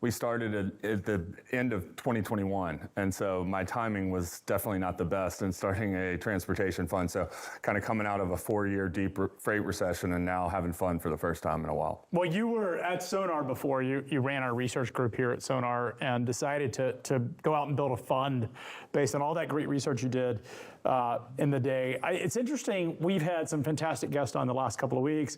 we started at the end of 2021. And so my timing was definitely not the best in starting a transportation fund. So kind of coming out of a 4-year deep freight recession and now having fun for the first time in a while. Well, you were at Sonar before. You ran our research group here at Sonar and decided to go out and build a fund based on all that great research you did in the day. It's interesting, we've had some fantastic guests on the last couple of weeks.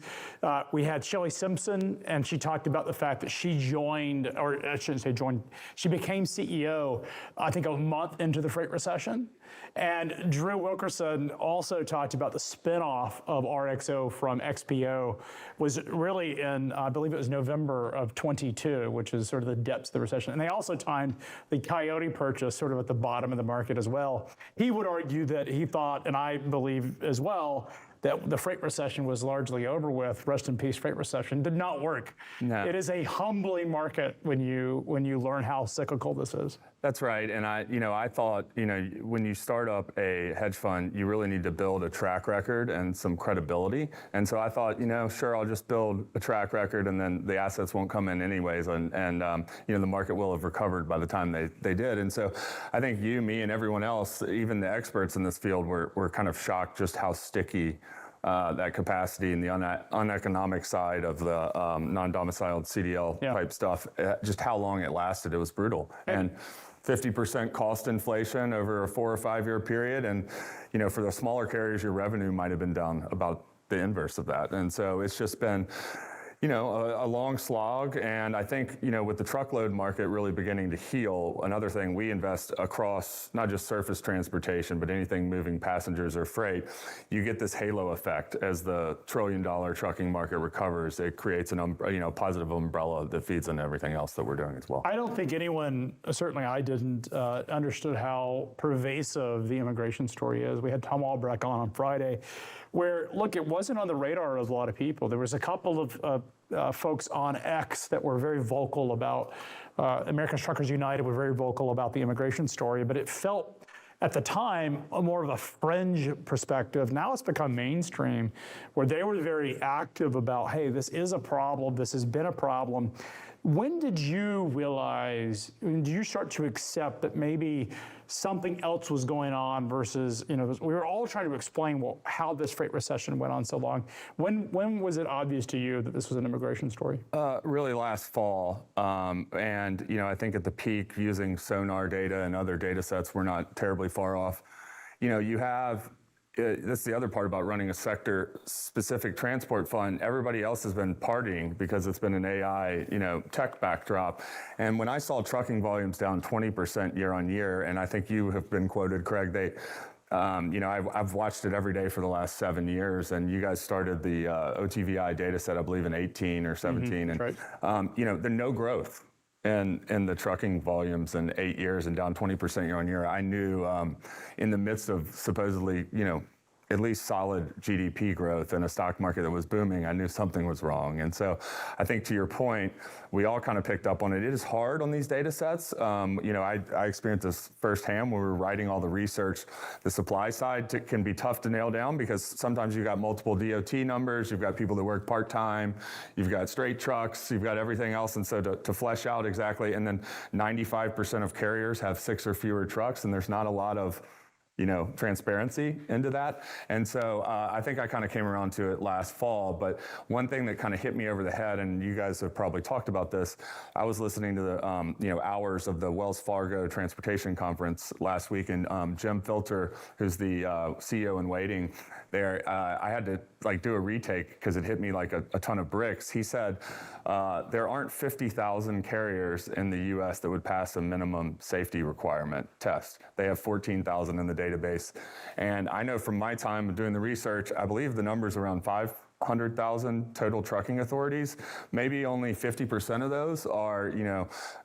We had Shelley Simpson, and she talked about the fact that she joined, or I shouldn't say joined, she became CEO, I think a month into the freight recession. And Drew Wilkerson also talked about the spinoff of RXO from XPO was really in, I believe it was November of 22, which is sort of the depths of the recession. And they also timed the Coyote purchase sort of at the bottom of the market as well. He would argue that he thought, and I believe as well, that the freight recession was largely over with. Rest in peace, freight recession did not work. No. It is a humbling market when you learn how cyclical this is. That's right. And I thought, when you start up a hedge fund, you really need to build a track record and some credibility. And so I thought, sure, I'll just build a track record and then the assets won't come in anyways. And the market will have recovered by the time they did. And so I think you, me, and everyone else, even the experts in this field, were kind of shocked just how sticky that capacity and the uneconomic side of the non-domiciled CDL type stuff, just how long it lasted. It was brutal. And 50% cost inflation over a 4 or 5 year period. And, for the smaller carriers, your revenue might have been down about the inverse of that. And so it's just been, a long slog. And I think, with the truckload market really beginning to heal, another thing, we invest across not just surface transportation, but anything moving passengers or freight. You get this halo effect as the $1 trillion trucking market recovers. It creates an positive umbrella that feeds into everything else that we're doing as well. I don't think anyone, certainly I didn't, understood how pervasive the immigration story is. We had Tom Albrecht on Friday, where, look, it wasn't on the radar of a lot of people. There was a couple of folks on X that were very vocal about, American Truckers United were very vocal about the immigration story, but it felt at the time, more of a fringe perspective. Now it's become mainstream, where they were very active about, hey, this is a problem, this has been a problem. When did you realize, when did you start to accept that maybe something else was going on versus, we were all trying to explain, well, how this freight recession went on so long. When was it obvious to you that this was an immigration story? Really last fall. And, I think at the peak, using sonar data and other data sets, we're not terribly far off. You have, that's the other part about running a sector-specific transport fund. Everybody else has been partying because it's been an AI, tech backdrop. And when I saw trucking volumes down 20% year on year, and I think you have been quoted, Craig, I've watched it every day for the last 7 years, and you guys started the OTVI data set, I believe, in 18 or 17. And, right. There's no growth in the trucking volumes in 8 years and down 20% year on year. I knew in the midst of supposedly, at least solid GDP growth in a stock market that was booming, I knew something was wrong. And so I think to your point, we all kind of picked up on it. It is hard on these data sets. I experienced this firsthand when we were writing all the research. The supply side can be tough to nail down because sometimes you've got multiple DOT numbers, you've got people that work part-time, you've got straight trucks, you've got everything else. And so to flesh out exactly, and then 95% of carriers have 6 or fewer trucks, and there's not a lot of transparency into that. And so I think I kind of came around to it last fall. But one thing that kind of hit me over the head, and you guys have probably talked about this, I was listening to the hours of the Wells Fargo Transportation Conference last week, and Jim Filter, who's the CEO in waiting there, I had to do a retake because it hit me like a ton of bricks. He said there aren't 50,000 carriers in the U.S. that would pass a minimum safety requirement test. They have 14,000 in the database. And I know from my time doing the research, I believe the number's around 500,000 total trucking authorities. Maybe only 50% of those are,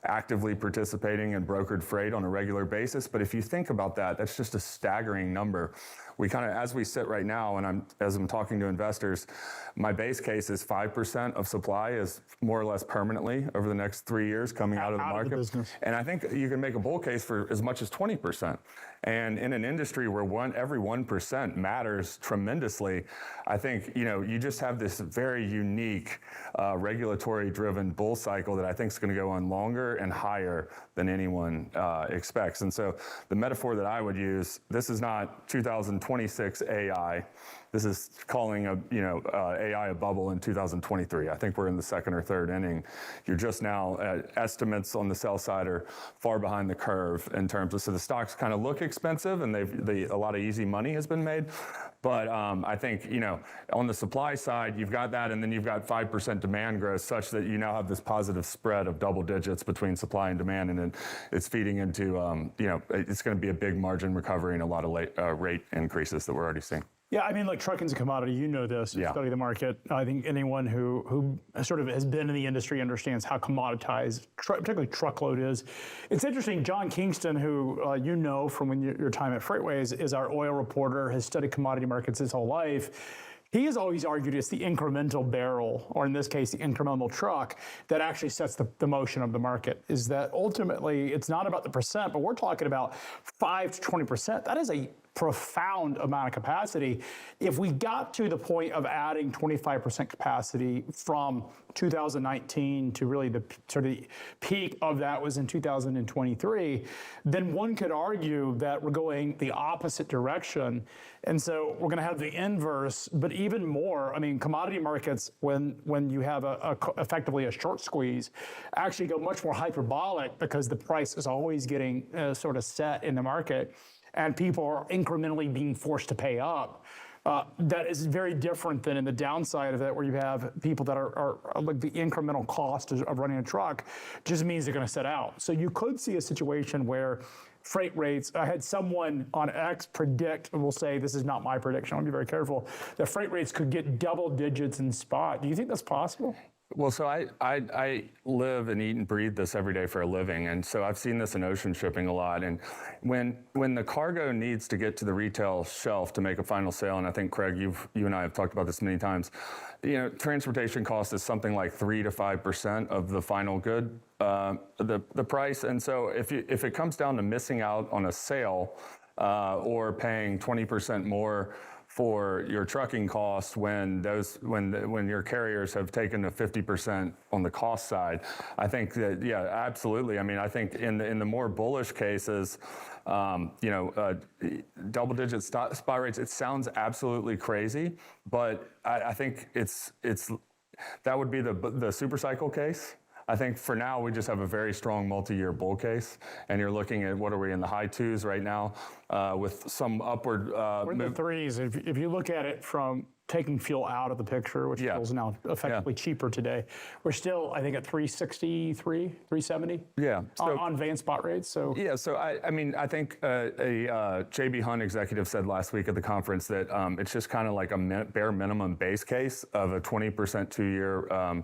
actively participating in brokered freight on a regular basis. But if you think about that, that's just a staggering number. We kind of, as we sit right now, and as I'm talking to investors, my base case is 5% of supply is more or less permanently over the next 3 years coming out of the market. And I think you can make a bull case for as much as 20%. And in an industry where every 1% matters tremendously, I think, you just have this very unique regulatory-driven bull cycle that I think is going to go on longer and higher than anyone expects. And so the metaphor that I would use, this is not 2026 AI. This is calling AI a bubble in 2023. I think we're in the second or third inning. You're just now estimates on the sell side are far behind the curve in terms of, so the stocks kind of look expensive and a lot of easy money has been made. But I think, on the supply side, you've got that, and then you've got 5% demand growth such that you now have this positive spread of double digits between supply and demand, and it's feeding into, it's going to be a big margin recovery and a lot of rate increases that we're already seeing. Yeah, I mean, trucking's a commodity. You know this. You study the market. I think anyone who sort of has been in the industry understands how commoditized, particularly truckload is. It's interesting. John Kingston, who from your time at FreightWaves, is our oil reporter, has studied commodity markets his whole life. He has always argued it's the incremental barrel, or in this case, the incremental truck, that actually sets the motion of the market. Is that ultimately, it's not about the percent, but we're talking about 5 to 20%. That is a profound amount of capacity. If we got to the point of adding 25% capacity from 2019 to really the sort of peak of that was in 2023, then one could argue that we're going the opposite direction. And so we're going to have the inverse, but even more. I mean, commodity markets, when you have effectively a short squeeze, actually go much more hyperbolic because the price is always getting sort of set in the market, and people are incrementally being forced to pay up. That is very different than in the downside of it, where you have people that are like the incremental cost of running a truck just means they're going to set out. So you could see a situation where freight rates, I had someone on X predict, and we'll say this is not my prediction, I'll be very careful, that freight rates could get double digits in spot. Do you think that's possible? Well, so I live and eat and breathe this every day for a living, and so I've seen this in ocean shipping a lot. And when the cargo needs to get to the retail shelf to make a final sale, and I think, Craig, you and I have talked about this many times, transportation cost is something like 3 to 5% of the final good, the price. And so if it comes down to missing out on a sale, or paying 20% more for your trucking costs when your carriers have taken a 50% on the cost side. I think that, yeah, absolutely. I mean, I think in the more bullish cases, double-digit spot rates, it sounds absolutely crazy, but I think that would be the super cycle case. I think for now, we just have a very strong multi-year bull case, and you're looking at, what are we in the high twos right now, with some upward We're in the threes. If you look at it from taking fuel out of the picture, which fuel's now effectively cheaper today, we're still, I think, at 363, 370 on van spot rates. So yeah, so I mean, I think a JB Hunt executive said last week at the conference that it's just kind of like a bare minimum base case of a 20% 2-year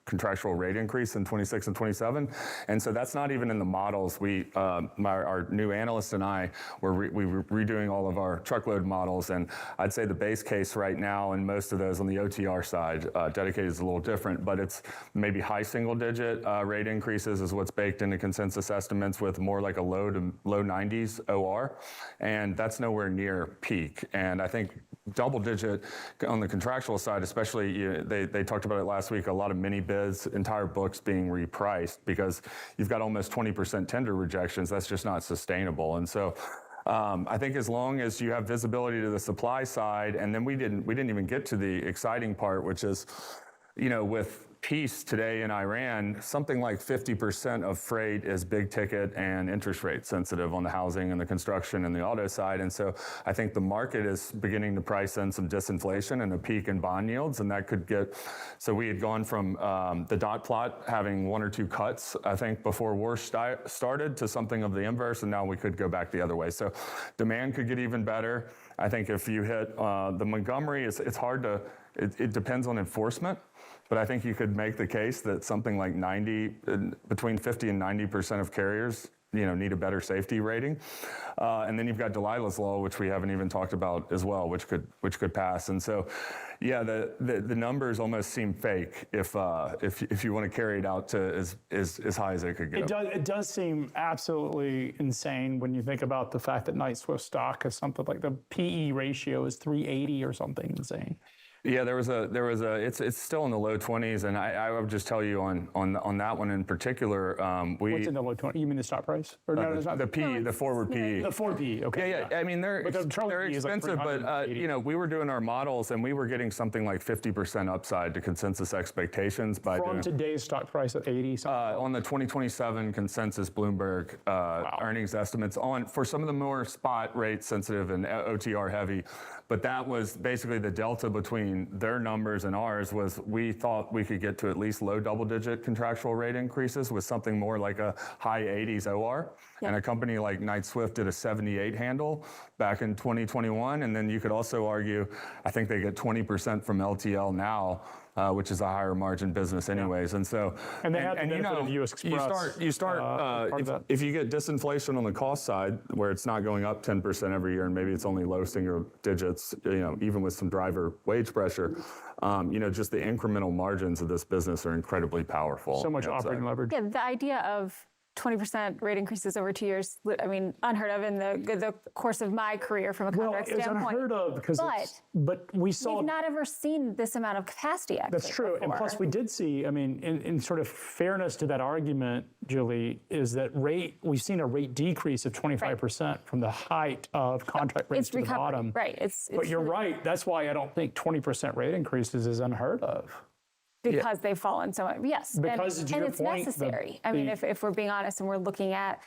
contractual rate increase in 26 and 27. And so that's not even in the models. Our new analyst and I were redoing all of our truckload models, and I'd say the base case right now, and most of those on the OTR side, dedicated is a little different, but it's maybe high single-digit rate increases is what's baked into consensus estimates, with more like a low 90s OR, and that's nowhere near peak. And I think double-digit on the contractual side, especially, they talked about it last week, a lot of mini bids, entire books being repriced because you've got almost 20% tender rejections. That's just not sustainable. And so I think as long as you have visibility to the supply side, and then we didn't even get to the exciting part, which is, with peace today in Iran, something like 50% of freight is big ticket and interest rate sensitive on the housing and the construction and the auto side. And so I think the market is beginning to price in some disinflation and a peak in bond yields, and that could so we had gone from the dot plot having 1 or 2 cuts, I think, before war started, to something of the inverse, and now we could go back the other way. So demand could get even better. I think if you hit the Montgomery, it's hard to, it depends on enforcement. But I think you could make the case that something like between 50 and 90% of carriers, need a better safety rating. And then you've got Delilah's Law, which we haven't even talked about as well, which could pass. And so, yeah, the numbers almost seem fake if you want to carry it out to as high as it could go. It does seem absolutely insane when you think about the fact that Knight-Swift stock is something like the PE ratio is 380 or something insane. Yeah, it's still in the low 20s, and I would just tell you on that one in particular, What's in the low 20s? You mean the stock price? Or no, it's not the PE, the forward PE. The forward PE, okay. Yeah. I mean, they're expensive, but we were doing our models, and we were getting something like 50% upside to consensus expectations from today's stock price at 80. On the 2027 consensus Bloomberg earnings estimates for some of the more spot rate sensitive and OTR heavy. But that was basically the delta between their numbers and ours. Was we thought we could get to at least low double-digit contractual rate increases with something more like a high 80s OR. Yep. And a company like Knight-Swift did a 78 handle back in 2021. And then you could also argue, I think they get 20% from LTL now, which is a higher margin business anyways. And so, and they have the benefit of US Express. If you get disinflation on the cost side, where it's not going up 10% every year, and maybe it's only low single digits, even with some driver wage pressure, just the incremental margins of this business are incredibly powerful. So much operating leverage. Yeah, the idea of 20% rate increases over 2 years, I mean, unheard of in the course of my career from a contract standpoint. It's unheard of because but we saw... We've not ever seen this amount of capacity actually. That's true. Before. And plus we did see, I mean, in sort of fairness to that argument, Julie, is that we've seen a rate decrease of 25% from the height of contract rates to the bottom. Right. But you're right. That's why I don't think 20% rate increases is unheard of. Because they've fallen so much. Yes. Because and it's necessary. I mean, if we're being honest and we're looking at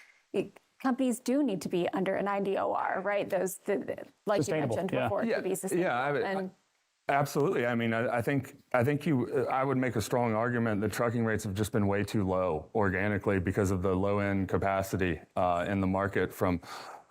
companies do need to be under a 90 OR, right? Those, like you mentioned before, to be sustainable. Absolutely. I mean, I think I would make a strong argument that trucking rates have just been way too low organically because of the low end capacity in the market from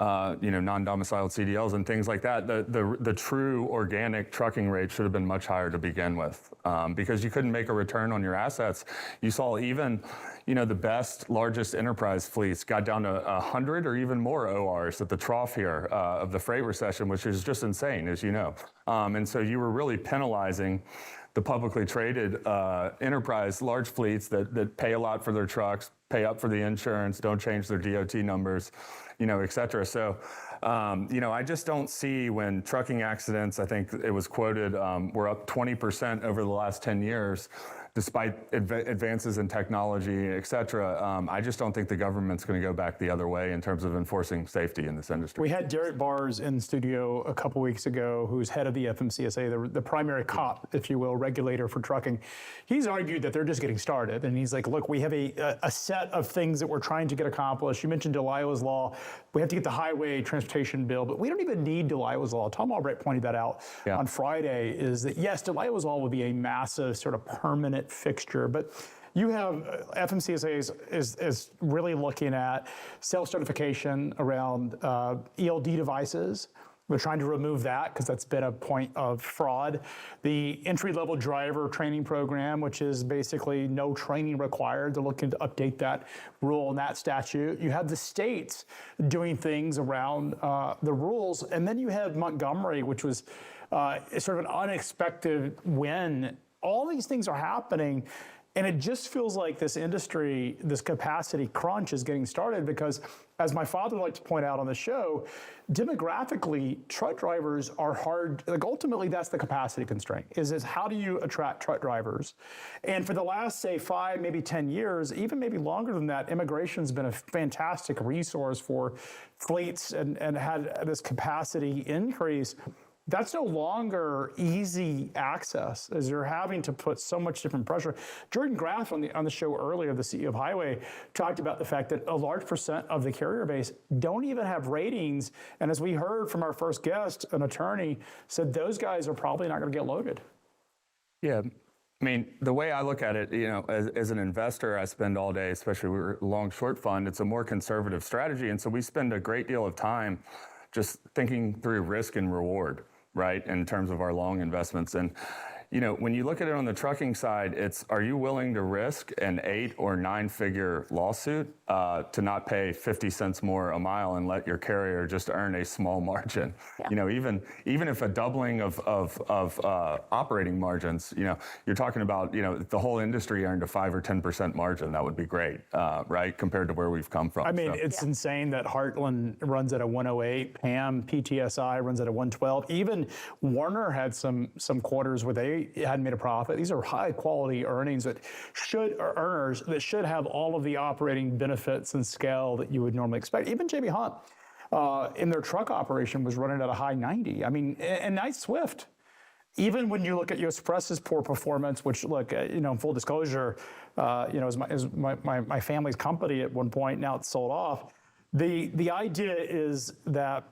non-domiciled CDLs and things like that. The true organic trucking rate should have been much higher to begin with because you couldn't make a return on your assets. You saw even, the best, largest enterprise fleets got down to 100 or even more ORs at the trough here of the freight recession, which is just insane, as you know. And so you were really penalizing the publicly traded enterprise, large fleets that pay a lot for their trucks, pay up for the insurance, don't change their DOT numbers, et cetera. So, I just don't see when trucking accidents, I think it was quoted, were up 20% over the last 10 years. Despite advances in technology, et cetera, I just don't think the government's going to go back the other way in terms of enforcing safety in this industry. We had Derek Bars in the studio a couple weeks ago, who's head of the FMCSA, the primary cop, if you will, regulator for trucking. He's argued that they're just getting started. And he's like, look, we have a set of things that we're trying to get accomplished. You mentioned Delilah's Law. We have to get the highway transportation bill, but we don't even need Delilah's Law. Tom Albright pointed that out on Friday, is that, yes, Delilah's Law would be a massive sort of permanent fixture, but you have FMCSA is really looking at self-certification around ELD devices. We're trying to remove that because that's been a point of fraud. The entry-level driver training program, which is basically no training required. They're looking to update that rule and that statute. You have the states doing things around the rules. And then you have Montgomery, which was sort of an unexpected win. All these things are happening, and it just feels like this industry, this capacity crunch is getting started because, as my father liked to point out on the show, demographically, truck drivers are hard. Like, ultimately, that's the capacity constraint, is how do you attract truck drivers? And for the last, say, 5, maybe 10 years, even maybe longer than that, immigration's been a fantastic resource for fleets and had this capacity increase. That's no longer easy access, as you're having to put so much different pressure. Jordan Graff on the show earlier, the CEO of Highway, talked about the fact that a large percent of the carrier base don't even have ratings. And as we heard from our first guest, an attorney said those guys are probably not going to get loaded. Yeah. I mean, the way I look at it, as an investor, I spend all day, especially we're a long short fund, it's a more conservative strategy. And so we spend a great deal of time just thinking through risk and reward, right, in terms of our long investments. And, when you look at it on the trucking side, it's, are you willing to risk an 8 or 9 figure lawsuit to not pay 50 cents more a mile and let your carrier just earn a small margin? Yeah. Even if a doubling of operating margins, you're talking about, if the whole industry earned a 5 or 10% margin, that would be great, right, compared to where we've come from. I mean, it's insane that Heartland runs at a 108, PAM, PTSI runs at a 112. Even Warner had some quarters where they hadn't made a profit. These are high quality earnings that should have all of the operating benefits and scale that you would normally expect. Even J.B. Hunt in their truck operation was running at a high 90. I mean, and Knight-Swift, even when you look at U.S. Press's poor performance, which, look, full disclosure, is my family's company at one point. Now it's sold off. The idea is that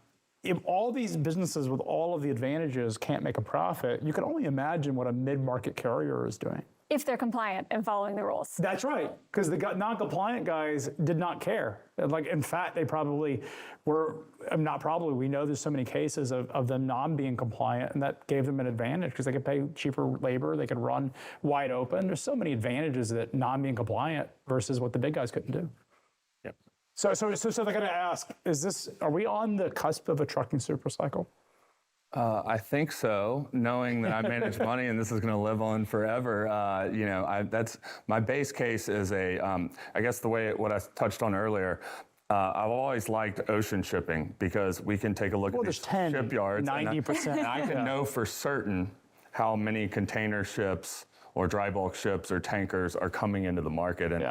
if all these businesses with all of the advantages can't make a profit, you can only imagine what a mid-market carrier is doing. If they're compliant and following the rules. That's right, because the non-compliant guys did not care. Like, in fact, they probably were, not probably, we know there's so many cases of them non-being compliant, and that gave them an advantage because they could pay cheaper labor, they could run wide open. There's so many advantages that non-being compliant versus what the big guys couldn't do. Yep. So they're going to ask, are we on the cusp of a trucking super cycle? I think so, knowing that I manage money and this is going to live on forever. That's my base case is I guess what I touched on earlier. I've always liked ocean shipping because we can take a look at these shipyards. 90%. And I can know for certain how many container ships or dry bulk ships or tankers are coming into the market. And,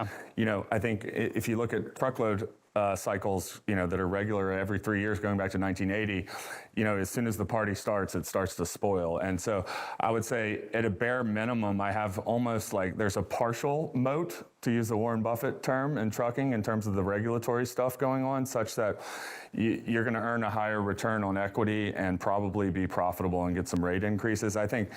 I think if you look at truckload cycles, that are regular every 3 years going back to 1980, as soon as the party starts, it starts to spoil. And so I would say at a bare minimum, I have almost like there's a partial moat, to use the Warren Buffett term, in trucking in terms of the regulatory stuff going on, such that you're going to earn a higher return on equity and probably be profitable and get some rate increases. I think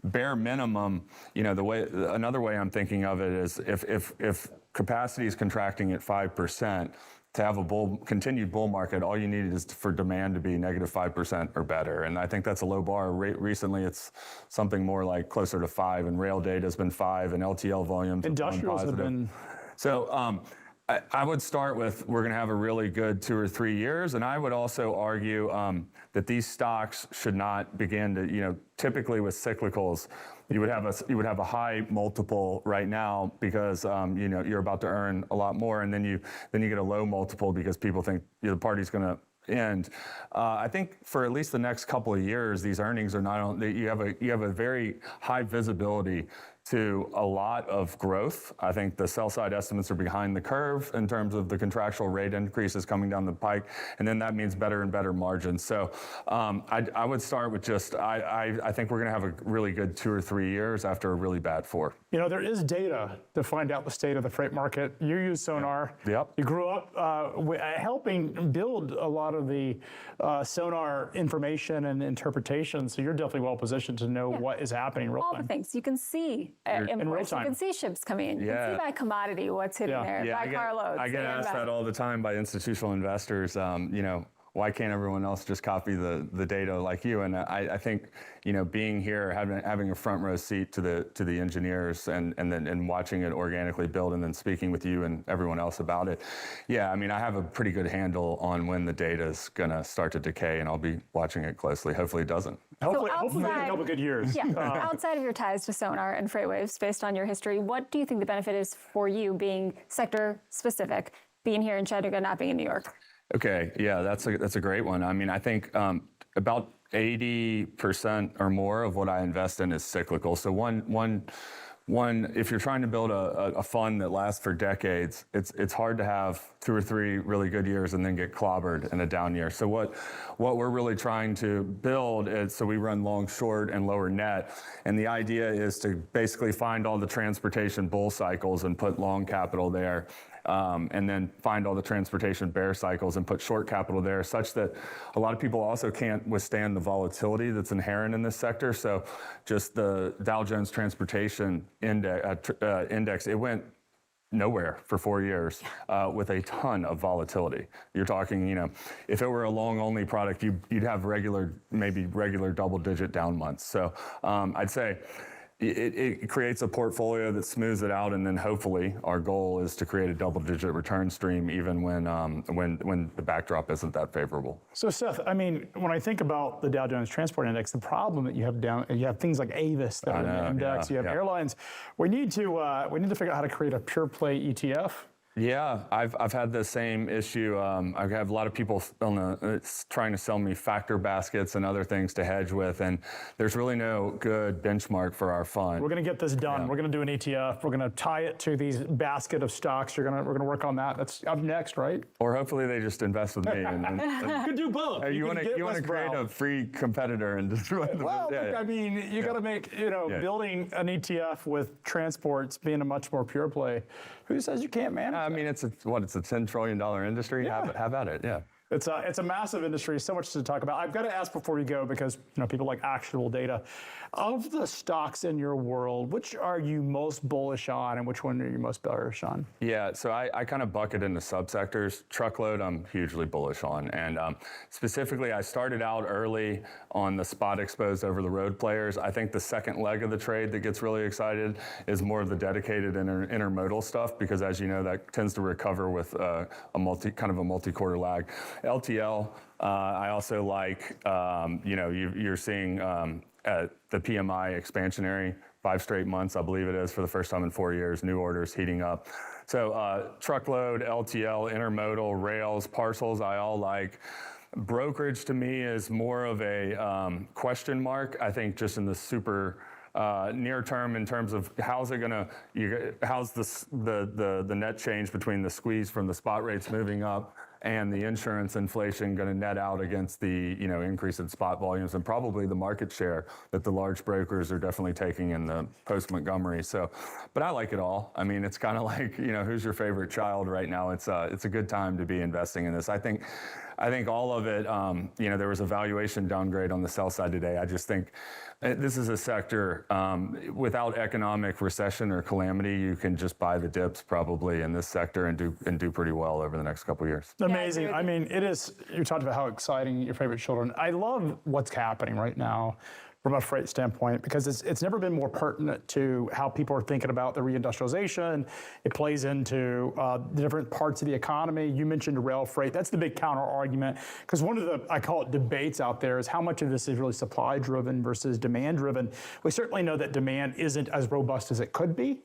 bare minimum, another way I'm thinking of it is if capacity is contracting at 5%, to have a continued bull market, all you need is for demand to be negative 5% or better. And I think that's a low bar. Recently, it's something more like closer to 5, and rail data has been 5, and LTL volumes industrials have been. So I would start with, we're going to have a really good 2 or 3 years. And I would also argue that these stocks should not begin to, typically with cyclicals, you would have a high multiple right now because you're about to earn a lot more, and then you get a low multiple because people think the party's going to end. I think for at least the next couple of years, these earnings are not on. You have a very high visibility to a lot of growth. I think the sell side estimates are behind the curve in terms of the contractual rate increases coming down the pike, and then that means better and better margins. So I would start with just I think we're going to have a really good 2 or 3 years after a really bad 4. There is data to find out the state of the freight market. You use Sonar. Yep. You grew up helping build a lot of the Sonar information and interpretation, so you're definitely well positioned to know what is happening in real time. All the things. You can see in real time. You can see ships coming in. You can see by commodity what's hitting there, by carloads. I get asked that all the time by institutional investors. Why can't everyone else just copy the data like you? And I think being here, having a front row seat to the engineers and watching it organically build, and then speaking with you and everyone else about it. Yeah, I mean, I have a pretty good handle on when the data is going to start to decay, and I'll be watching it closely. Hopefully, it doesn't. Hopefully in a couple good years. Yeah. Outside of your ties to Sonar and FreightWaves, based on your history, what do you think the benefit is for you being sector specific, being here in Chattanooga, not being in New York? Okay, yeah, that's a great one. I mean, I think about 80% or more of what I invest in is cyclical. So one, if you're trying to build a fund that lasts for decades, it's hard to have 2 or 3 really good years and then get clobbered in a down year. So what we're really trying to build is, so we run long, short, and lower net, and the idea is to basically find all the transportation bull cycles and put long capital there. And then find all the transportation bear cycles and put short capital there, such that a lot of people also can't withstand the volatility that's inherent in this sector. So just the Dow Jones Transportation Index, it went nowhere for 4 years with a ton of volatility. You're talking, if it were a long-only product, you'd have maybe regular double-digit down months. So I'd say it creates a portfolio that smooths it out, and then hopefully our goal is to create a double-digit return stream even when the backdrop isn't that favorable. So Seth, I mean, when I think about the Dow Jones Transport Index, the problem that you have things like Avis that are in the index, you have airlines. We need to figure out how to create a pure play ETF. Yeah, I've had the same issue. I have a lot of people trying to sell me factor baskets and other things to hedge with, and there's really no good benchmark for our fund. We're going to get this done. Yeah. We're going to do an ETF. We're going to tie it to these basket of stocks. We're going to work on that. That's up next, right? Or hopefully they just invest with me. You could do both. You want to create a free competitor and destroy them. Well, I mean, you got to make building an ETF with transports being a much more pure play. Who says you can't manage? I mean, it's a $10 trillion industry. Yeah. How about it? Yeah. It's a massive industry, so much to talk about. I've got to ask before we go, because people like actionable data. Of the stocks in your world, which are you most bullish on and which one are you most bearish on? Yeah, so I kind of bucket into subsectors. Truckload, I'm hugely bullish on. And specifically, I started out early on the spot exposed over the road players. I think the second leg of the trade that gets really excited is more of the dedicated intermodal stuff, because as you know, that tends to recover with a multi-quarter lag. LTL, I also like, you're seeing the PMI expansionary, 5 straight months, I believe it is, for the first time in 4 years, new orders heating up. So truckload, LTL, intermodal, rails, parcels, I all like. Brokerage to me is more of a question mark, I think, just in the super near term, in terms of how's the net change between the squeeze from the spot rates moving up and the insurance inflation going to net out against the increase in spot volumes, and probably the market share that the large brokers are definitely taking in the post-Montgomery. So, but I like it all. I mean, it's kind of like, who's your favorite child right now? It's a good time to be investing in this. I think all of it, there was a valuation downgrade on the sell side today. I just think this is a sector without economic recession or calamity, you can just buy the dips probably in this sector and do pretty well over the next couple of years. Amazing. I mean, it is. You talked about how exciting your favorite children. I love what's happening right now. from a freight standpoint, because it's never been more pertinent to how people are thinking about the reindustrialization. It plays into the different parts of the economy. You mentioned rail freight. That's the big counter argument, because one of the, I call it debates out there, is how much of this is really supply driven versus demand driven. We certainly know that demand isn't as robust as it could be.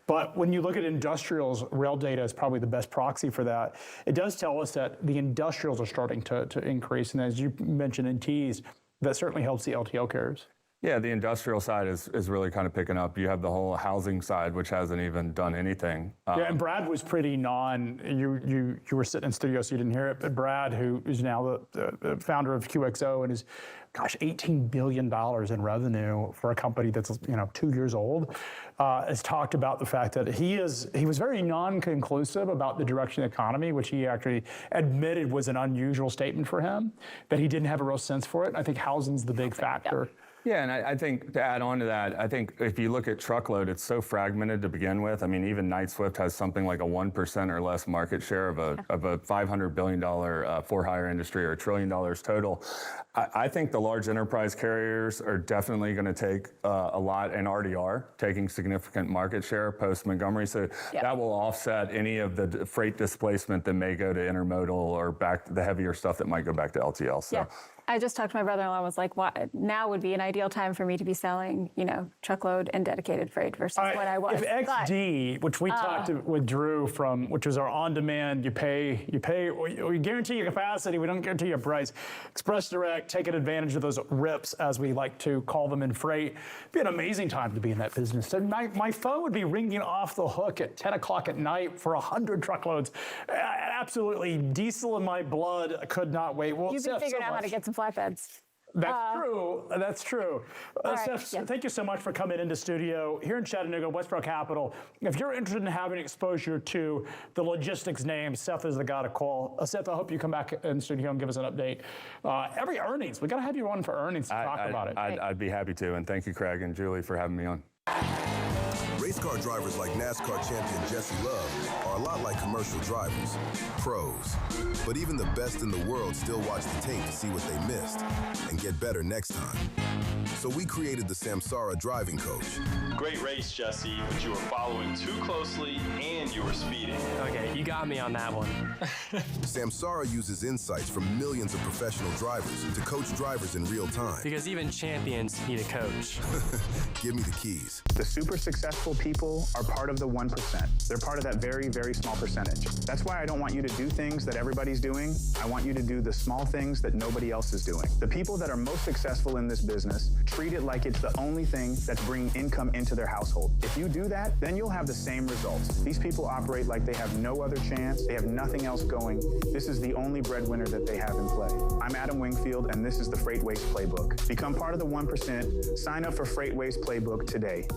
But when you look at industrials, rail data is probably the best proxy for that. It does tell us that the industrials are starting to increase. And as you mentioned in teased, that certainly helps the LTL carriers. Yeah, the industrial side is really kind of picking up. You have the whole housing side, which hasn't even done anything. Yeah, and Brad was pretty you were sitting in studio, so you didn't hear it, but Brad, who is now the founder of QXO and is, gosh, $18 billion in revenue for a company that's 2 years old, has talked about the fact that he was very non-conclusive about the direction of the economy, which he actually admitted was an unusual statement for him, that he didn't have a real sense for it. And I think housing's the big factor. Yeah, and I think to add on to that, I think if you look at truckload, it's so fragmented to begin with. I mean, even Knight-Swift has something like a 1% or less market share of a $500 billion for-hire industry, or $1 trillion total. I think the large enterprise carriers are definitely going to take a lot, and already are, taking significant market share post-Montgomery. So that will offset any of the freight displacement that may go to intermodal or back to the heavier stuff that might go back to LTL. So. Yeah. I just talked to my brother-in-law, was like, now would be an ideal time for me to be selling, trucklood and dedicated freight versus when I was. If XD, which we talked with Drew from, which was our on-demand, you pay, we guarantee your capacity, we don't guarantee your price. Express Direct, taking advantage of those rips, as we like to call them in freight. It'd be an amazing time to be in that business. So my phone would be ringing off the hook at 10 o'clock at night for 100 truckloads. Absolutely, diesel in my blood, I could not wait. Well, you've been figuring out how to get some flatbeds. That's true. That's true. Steph, thank you so much for coming into studio here in Chattanooga, Westboro Capital. If you're interested in having exposure to the logistics names, Seth is the guy to call. Seth, I hope you come back in studio and give us an update. Every earnings, we got to have you on for earnings to talk about it. I'd be happy to, and thank you, Craig and Julie, for having me on. Race car drivers like NASCAR champion Jesse Love are a lot like commercial drivers, pros. But even the best in the world still watch the tape to see what they missed and get better next time. So we created the Samsara driving coach. Great race, Jesse, but you were following too closely and you were speeding. Okay, you got me on that one. Samsara uses insights from millions of professional drivers to coach drivers in real time. Because even champions need a coach. Give me the keys. The super successful people are part of the 1%. They're part of that very, very small percentage. That's why I don't want you to do things that everybody's doing. I want you to do the small things that nobody else is doing. The people that are most successful in this business treat it like it's the only thing that's bringing income into their household. If you do that, then you'll have the same results. These people operate like they have no other chance. They have nothing else going. This is the only breadwinner that they have in play. I'm Adam Wingfield, and this is the FreightWaves Playbook. Become part of the 1%. Sign up for FreightWaves Playbook today.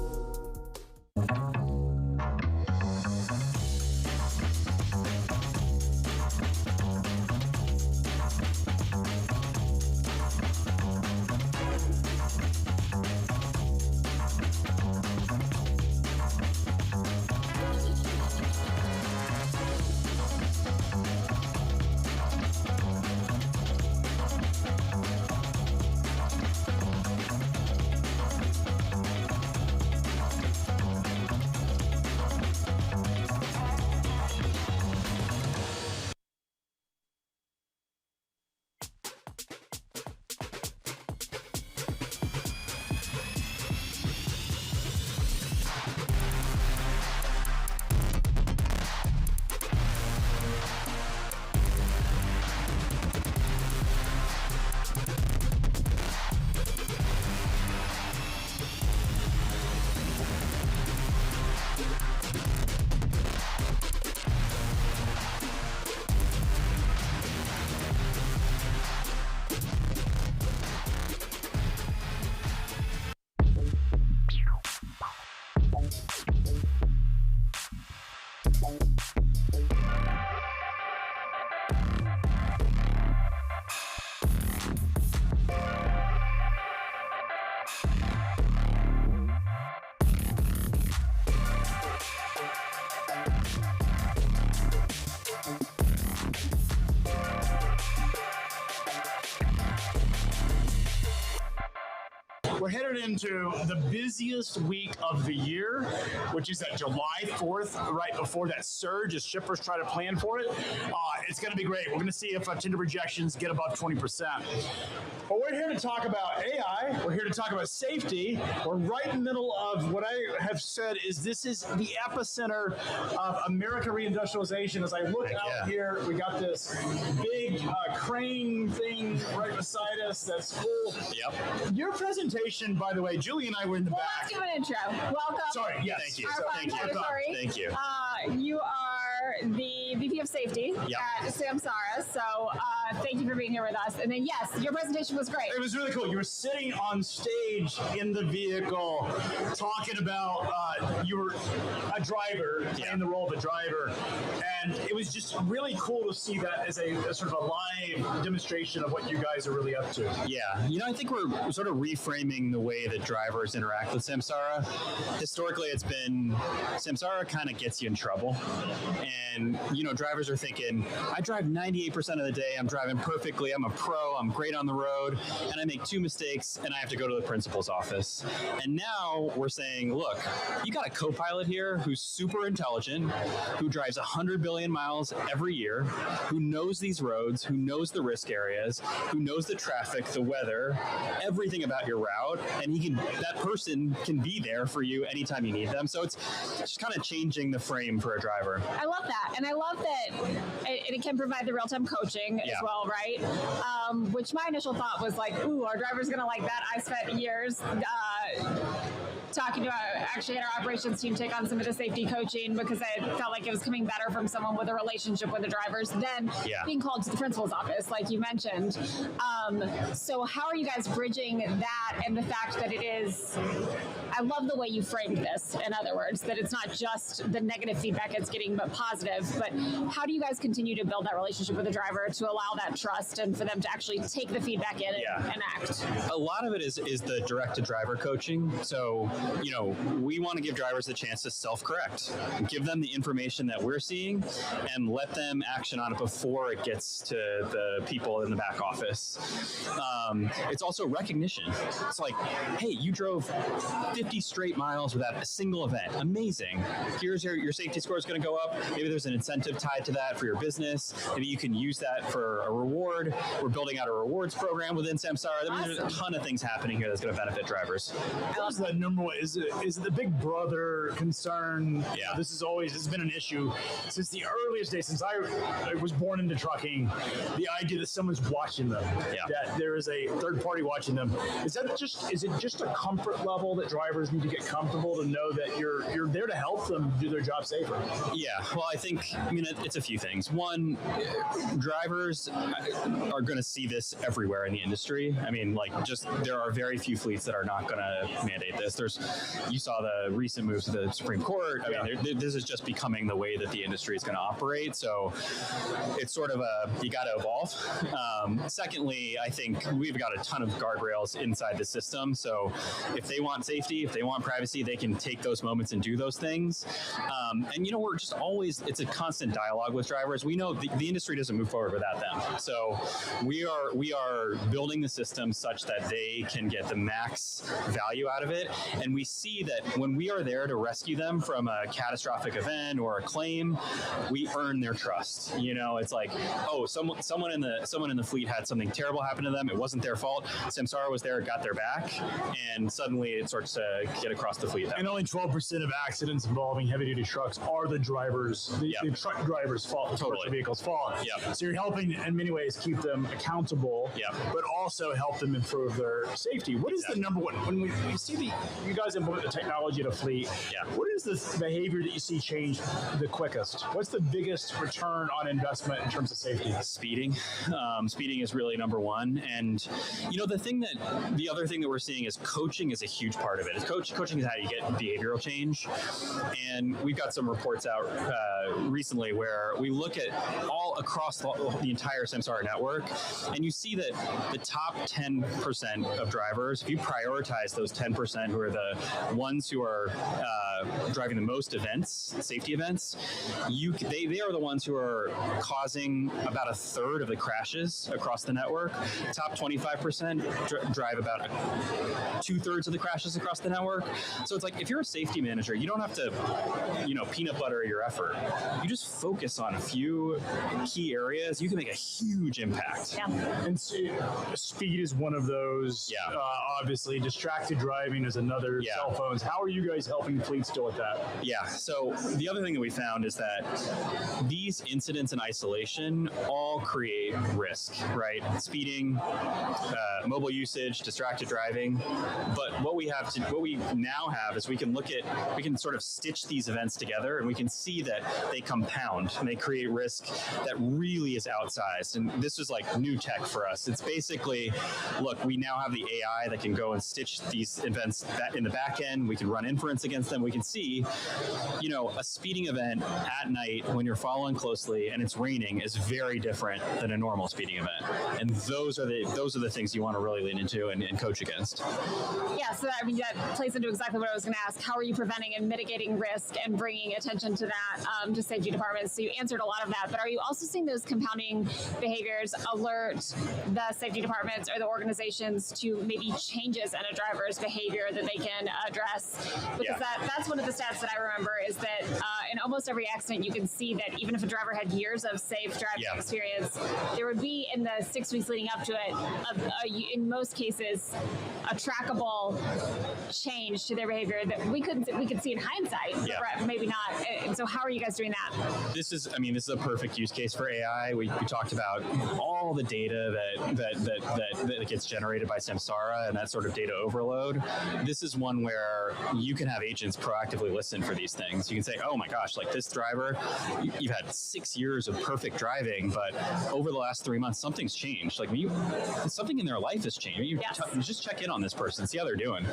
We're headed into the busiest week of the year, which is that July 4th, right before that surge as shippers try to plan for it. It's going to be great. We're going to see if tender rejections get above 20%. But we're here to talk about AI. We're here to talk about safety. We're right in the middle of what I have said is this is the epicenter of American reindustrialization. As I look out here, we got this big crane thing right beside us. That's cool. Yep. Your presentation, by the way, Julie and I were in the back. Let's give an intro. Welcome. Sorry, yes. Thank you. Thank you. Thank you. You are the VP of Safety at Samsara, so thank you for being here with us. And then, yes, your presentation was great. It was really cool. You were sitting on stage in the vehicle talking about you were a driver, playing the role of a driver, and it was just really cool to see that as a sort of a live demonstration of what you guys are really up to. Yeah, I think we're sort of reframing the way that drivers interact with Samsara. Historically, it's been Samsara kind of gets you in trouble, and drivers are thinking, I drive 98% of the day, I'm driving perfectly, I'm a pro, I'm great on the road, and I make 2 mistakes and I have to go to the principal's office. And now we're saying, look, you got a co-pilot here who's super intelligent, who drives 100 billion miles every year, who knows these roads, who knows the risk areas, who knows the traffic, the weather, everything about your route, and that person can be there for you anytime you need them. So it's just kind of changing the frame for a driver. I love that. And I love that it can provide the real-time coaching as well, right? Which my initial thought was like, ooh, our driver's going to like that. I spent years talking to actually had our operations team take on some of the safety coaching because I felt like it was coming better from someone with a relationship with the drivers than being called to the principal's office, like you mentioned. So how are you guys bridging that and the fact that it is, I love the way you framed this, in other words, that it's not just the negative feedback it's getting, but positive. But how do you guys continue to build that relationship with the driver to allow that trust and for them to actually take the feedback in and act? A lot of it is the direct-to-driver coaching. So, we want to give drivers the chance to self-correct, give them the information that we're seeing, and let them action on it before it gets to the people in the back office. It's also recognition. It's like, hey, you drove 50 straight miles without a single event. Amazing. Here's your safety score is going to go up. Maybe there's an incentive tied to that for your business. Maybe you can use that for a reward. We're building out a rewards program within Samsara. There's a ton of things happening here that's going to benefit drivers. What is the number one? Is it the big brother concern? Yeah. This has been an issue since the earliest days, since I was born into trucking. The idea that someone's watching them, that there is a third party watching them. Is it just a comfort level that drivers need to get comfortable to know that you're there to help them do their job safer? Yeah. Well, I think it's a few things. One, drivers are going to see this everywhere in the industry. There are very few fleets that are not going to mandate this. You saw the recent moves to the Supreme Court. This is just becoming the way that the industry is going to operate. So it's sort of you got to evolve. Secondly, I think we've got a ton of guardrails inside the system. So if they want safety, if they want privacy, they can take those moments and do those things. And we're just always, it's a constant dialogue with drivers. We know the industry doesn't move forward without them. So we are building the system such that they can get the max value out of it. And we see that when we are there to rescue them from a catastrophic event or a claim, we earn their trust. It's like, oh, someone in the fleet had something terrible happen to them. It wasn't their fault. Samsara was there, got their back, and suddenly it starts to get across the fleet. And only 12% of accidents involving heavy-duty trucks are the drivers, the truck drivers' fault, the commercial vehicles' fault. So you're helping, in many ways, keep them accountable, but also help them improve their safety. What is the number one, when we see you guys implement the technology at a fleet, what is the behavior that you see change the quickest? What's the biggest return on investment in terms of safety? Speeding. Speeding is really number one. And, the other thing that we're seeing is coaching is a huge part of it. Coaching is how you get behavioral change. And we've got some reports out recently where we look at all across the entire Samsara network, and you see that the top 10% of drivers, if you prioritize those 10% who are the the ones who are driving the most events, safety events, they are the ones who are causing about a third of the crashes across the network. Top 25% drive about 2/3 of the crashes across the network. So it's like, if you're a safety manager, you don't have to, peanut butter your effort. You just focus on a few key areas. You can make a huge impact. Yeah. And speed is one of those. Yeah. Obviously, distracted driving is another. Yeah. Cell phones. How are you guys helping fleets deal with that? Yeah. So the other thing that we found is that these incidents in isolation all create risk, right? Speeding, mobile usage, distracted driving. But what we now have is we can sort of stitch these events together, and we can see that they compound and they create risk that really is outsized. And this is like new tech for us. It's basically, look, we now have the AI that can go and stitch these events in the back end. We can run inference against them. We can see, a speeding event at night when you're following closely and it's raining is very different than a normal speeding event. And those are the things you want to really lean into and coach against. Yeah, so that plays into exactly what I was going to ask. How are you preventing and mitigating risk and bringing attention to that to safety departments? So you answered a lot of that, but are you also seeing those compounding behaviors alert the safety departments or the organizations to maybe changes in a driver's behavior that they can address? Because that's one of the stats that I remember is that in almost every accident, you can see that even if a driver had years of safe driving experience, there would be in the 6 weeks leading up to it, in most cases, a trackable change to their behavior that we could see in hindsight, but maybe not. And so how are you guys doing that? This is a perfect use case for AI. We talked about all the data that gets generated by Samsara and that sort of data overload. This is one where you can have agents proactively listen for these things. You can say, oh my gosh, like this driver, you've had 6 years of perfect driving, but over the last 3 months, something's changed. Like something in their life has changed. You just check in on this person, see how they're doing.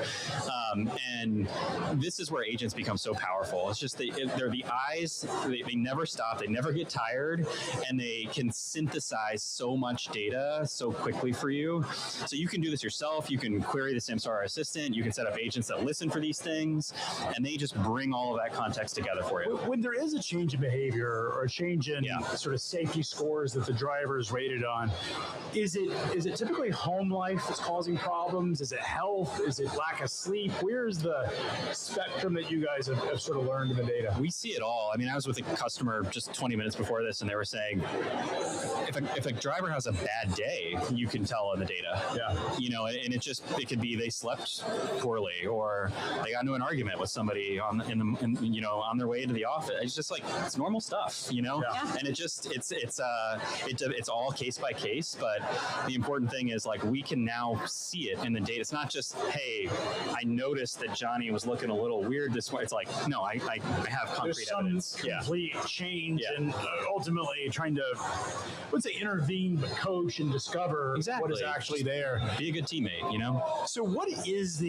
And this is where agents become so powerful. It's just they're the eyes. They never stop. They never get tired, and they can synthesize so much data so quickly for you. So you can do this yourself. You can query the Samsara assistant. You can set up agents that listen for these things, and they just bring all of that context together for you. When there is a change in behavior or a change in sort of safety scores that the driver is rated on, is it typically home life that's causing problems? Is it health? Is it lack of sleep? Where's the spectrum that you guys have sort of learned in the data? We see it all. I mean, I was with a customer just 20 minutes before this, and they were saying, if a driver has a bad day, you can tell in the data. Yeah. And it could be they slept poorly, or they got into an argument with somebody on their way to the office. It's just like, it's normal stuff, and it's all case by case. But the important thing is, like, we can now see it in the data. It's not just, hey, I noticed that Johnny was looking a little weird this way. It's like, no, I have concrete evidence. There's some complete change, and ultimately trying to, I would say, intervene, but coach and discover what is actually there. Be a good teammate, So what is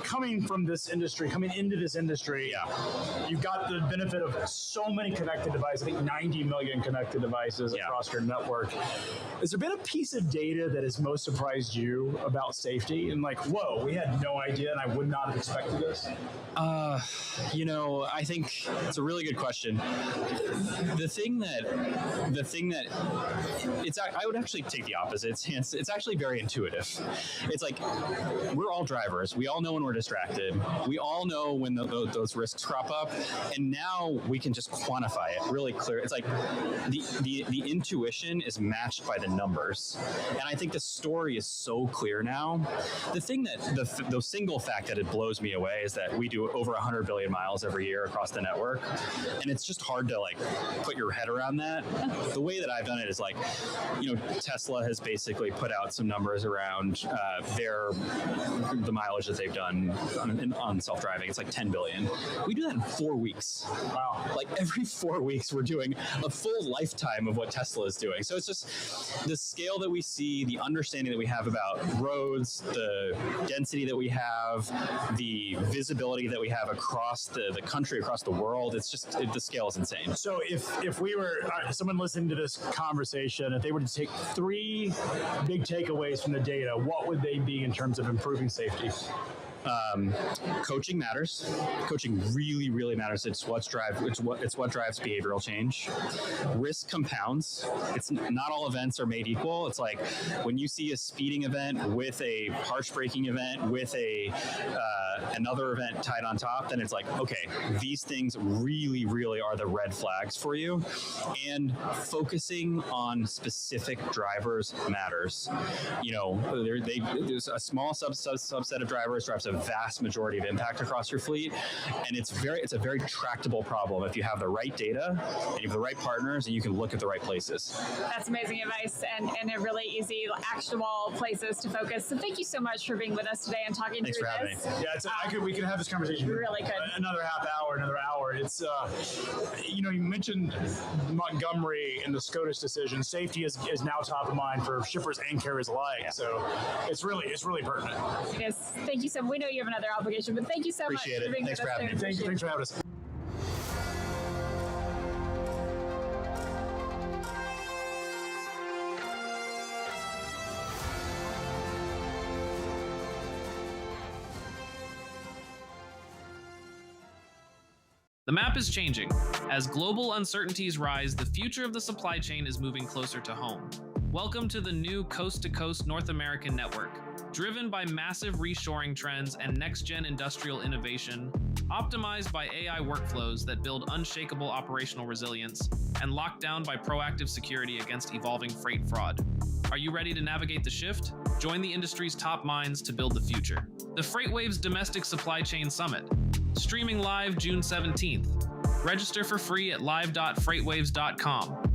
coming into this industry, you've got the benefit of so many connected devices, I think 90 million connected devices across your network. Has there been a piece of data that has most surprised you about safety? And like, whoa, we had no idea and I would not have expected this? I think it's a really good question. The thing that I would actually take the opposite stance. It's actually very intuitive. It's like, we're all drivers. We all know when we're distracted. We all know when those risks crop up, and now we can just quantify it really clear. It's like the intuition is matched by the numbers, and I think the story is so clear now. The thing that the single fact that it blows me away is that we do over 100 billion miles every year across the network, and it's just hard to like put your head around that. The way that I've done it is like, Tesla has basically put out some numbers around the mileage that they've done on self-driving. It's like 10 billion. We do that in 4 weeks. Wow. Like every 4 weeks, we're doing a full lifetime of what Tesla is doing. So it's just the scale that we see, the understanding that we have about roads, the density that we have, the visibility that we have across the country, across the world. It's just, the scale is insane. So if we were someone listening to this conversation, if they were to take 3 big takeaways from the data, what would they be in terms of improving safety? Coaching matters. Coaching really, really matters. It's what drives behavioral change. Risk compounds. It's not all events are made equal. It's like when you see a speeding event with a harsh braking event with another event tied on top, then it's like, okay, these things really, really are the red flags for you. And focusing on specific drivers matters. You know, there's a small subset of drivers drives a vast majority of impact across your fleet, and it's a very tractable problem if you have the right data and you have the right partners and you can look at the right places. That's amazing advice and a really easy, actionable places to focus. So thank you so much for being with us today and talking Thanks through for this. having me. Yeah, we could have this conversation. We really could. Another half hour, another hour. It's you mentioned Montgomery and the SCOTUS decision. Safety is now top of mind for shippers and carriers alike. Yeah. So it's really pertinent. It is. Thank you so much. We know you have another obligation, but thank you so much for being with us. Thanks for having us. The map is changing. As global uncertainties rise, the future of the supply chain is moving closer to home. Welcome to the new coast-to-coast North American network. Driven by massive reshoring trends and next-gen industrial innovation, optimized by AI workflows that build unshakable operational resilience, and locked down by proactive security against evolving freight fraud. Are you ready to navigate the shift? Join the industry's top minds to build the future. The FreightWaves Domestic Supply Chain Summit, streaming live June 17th. Register for free at live.freightwaves.com.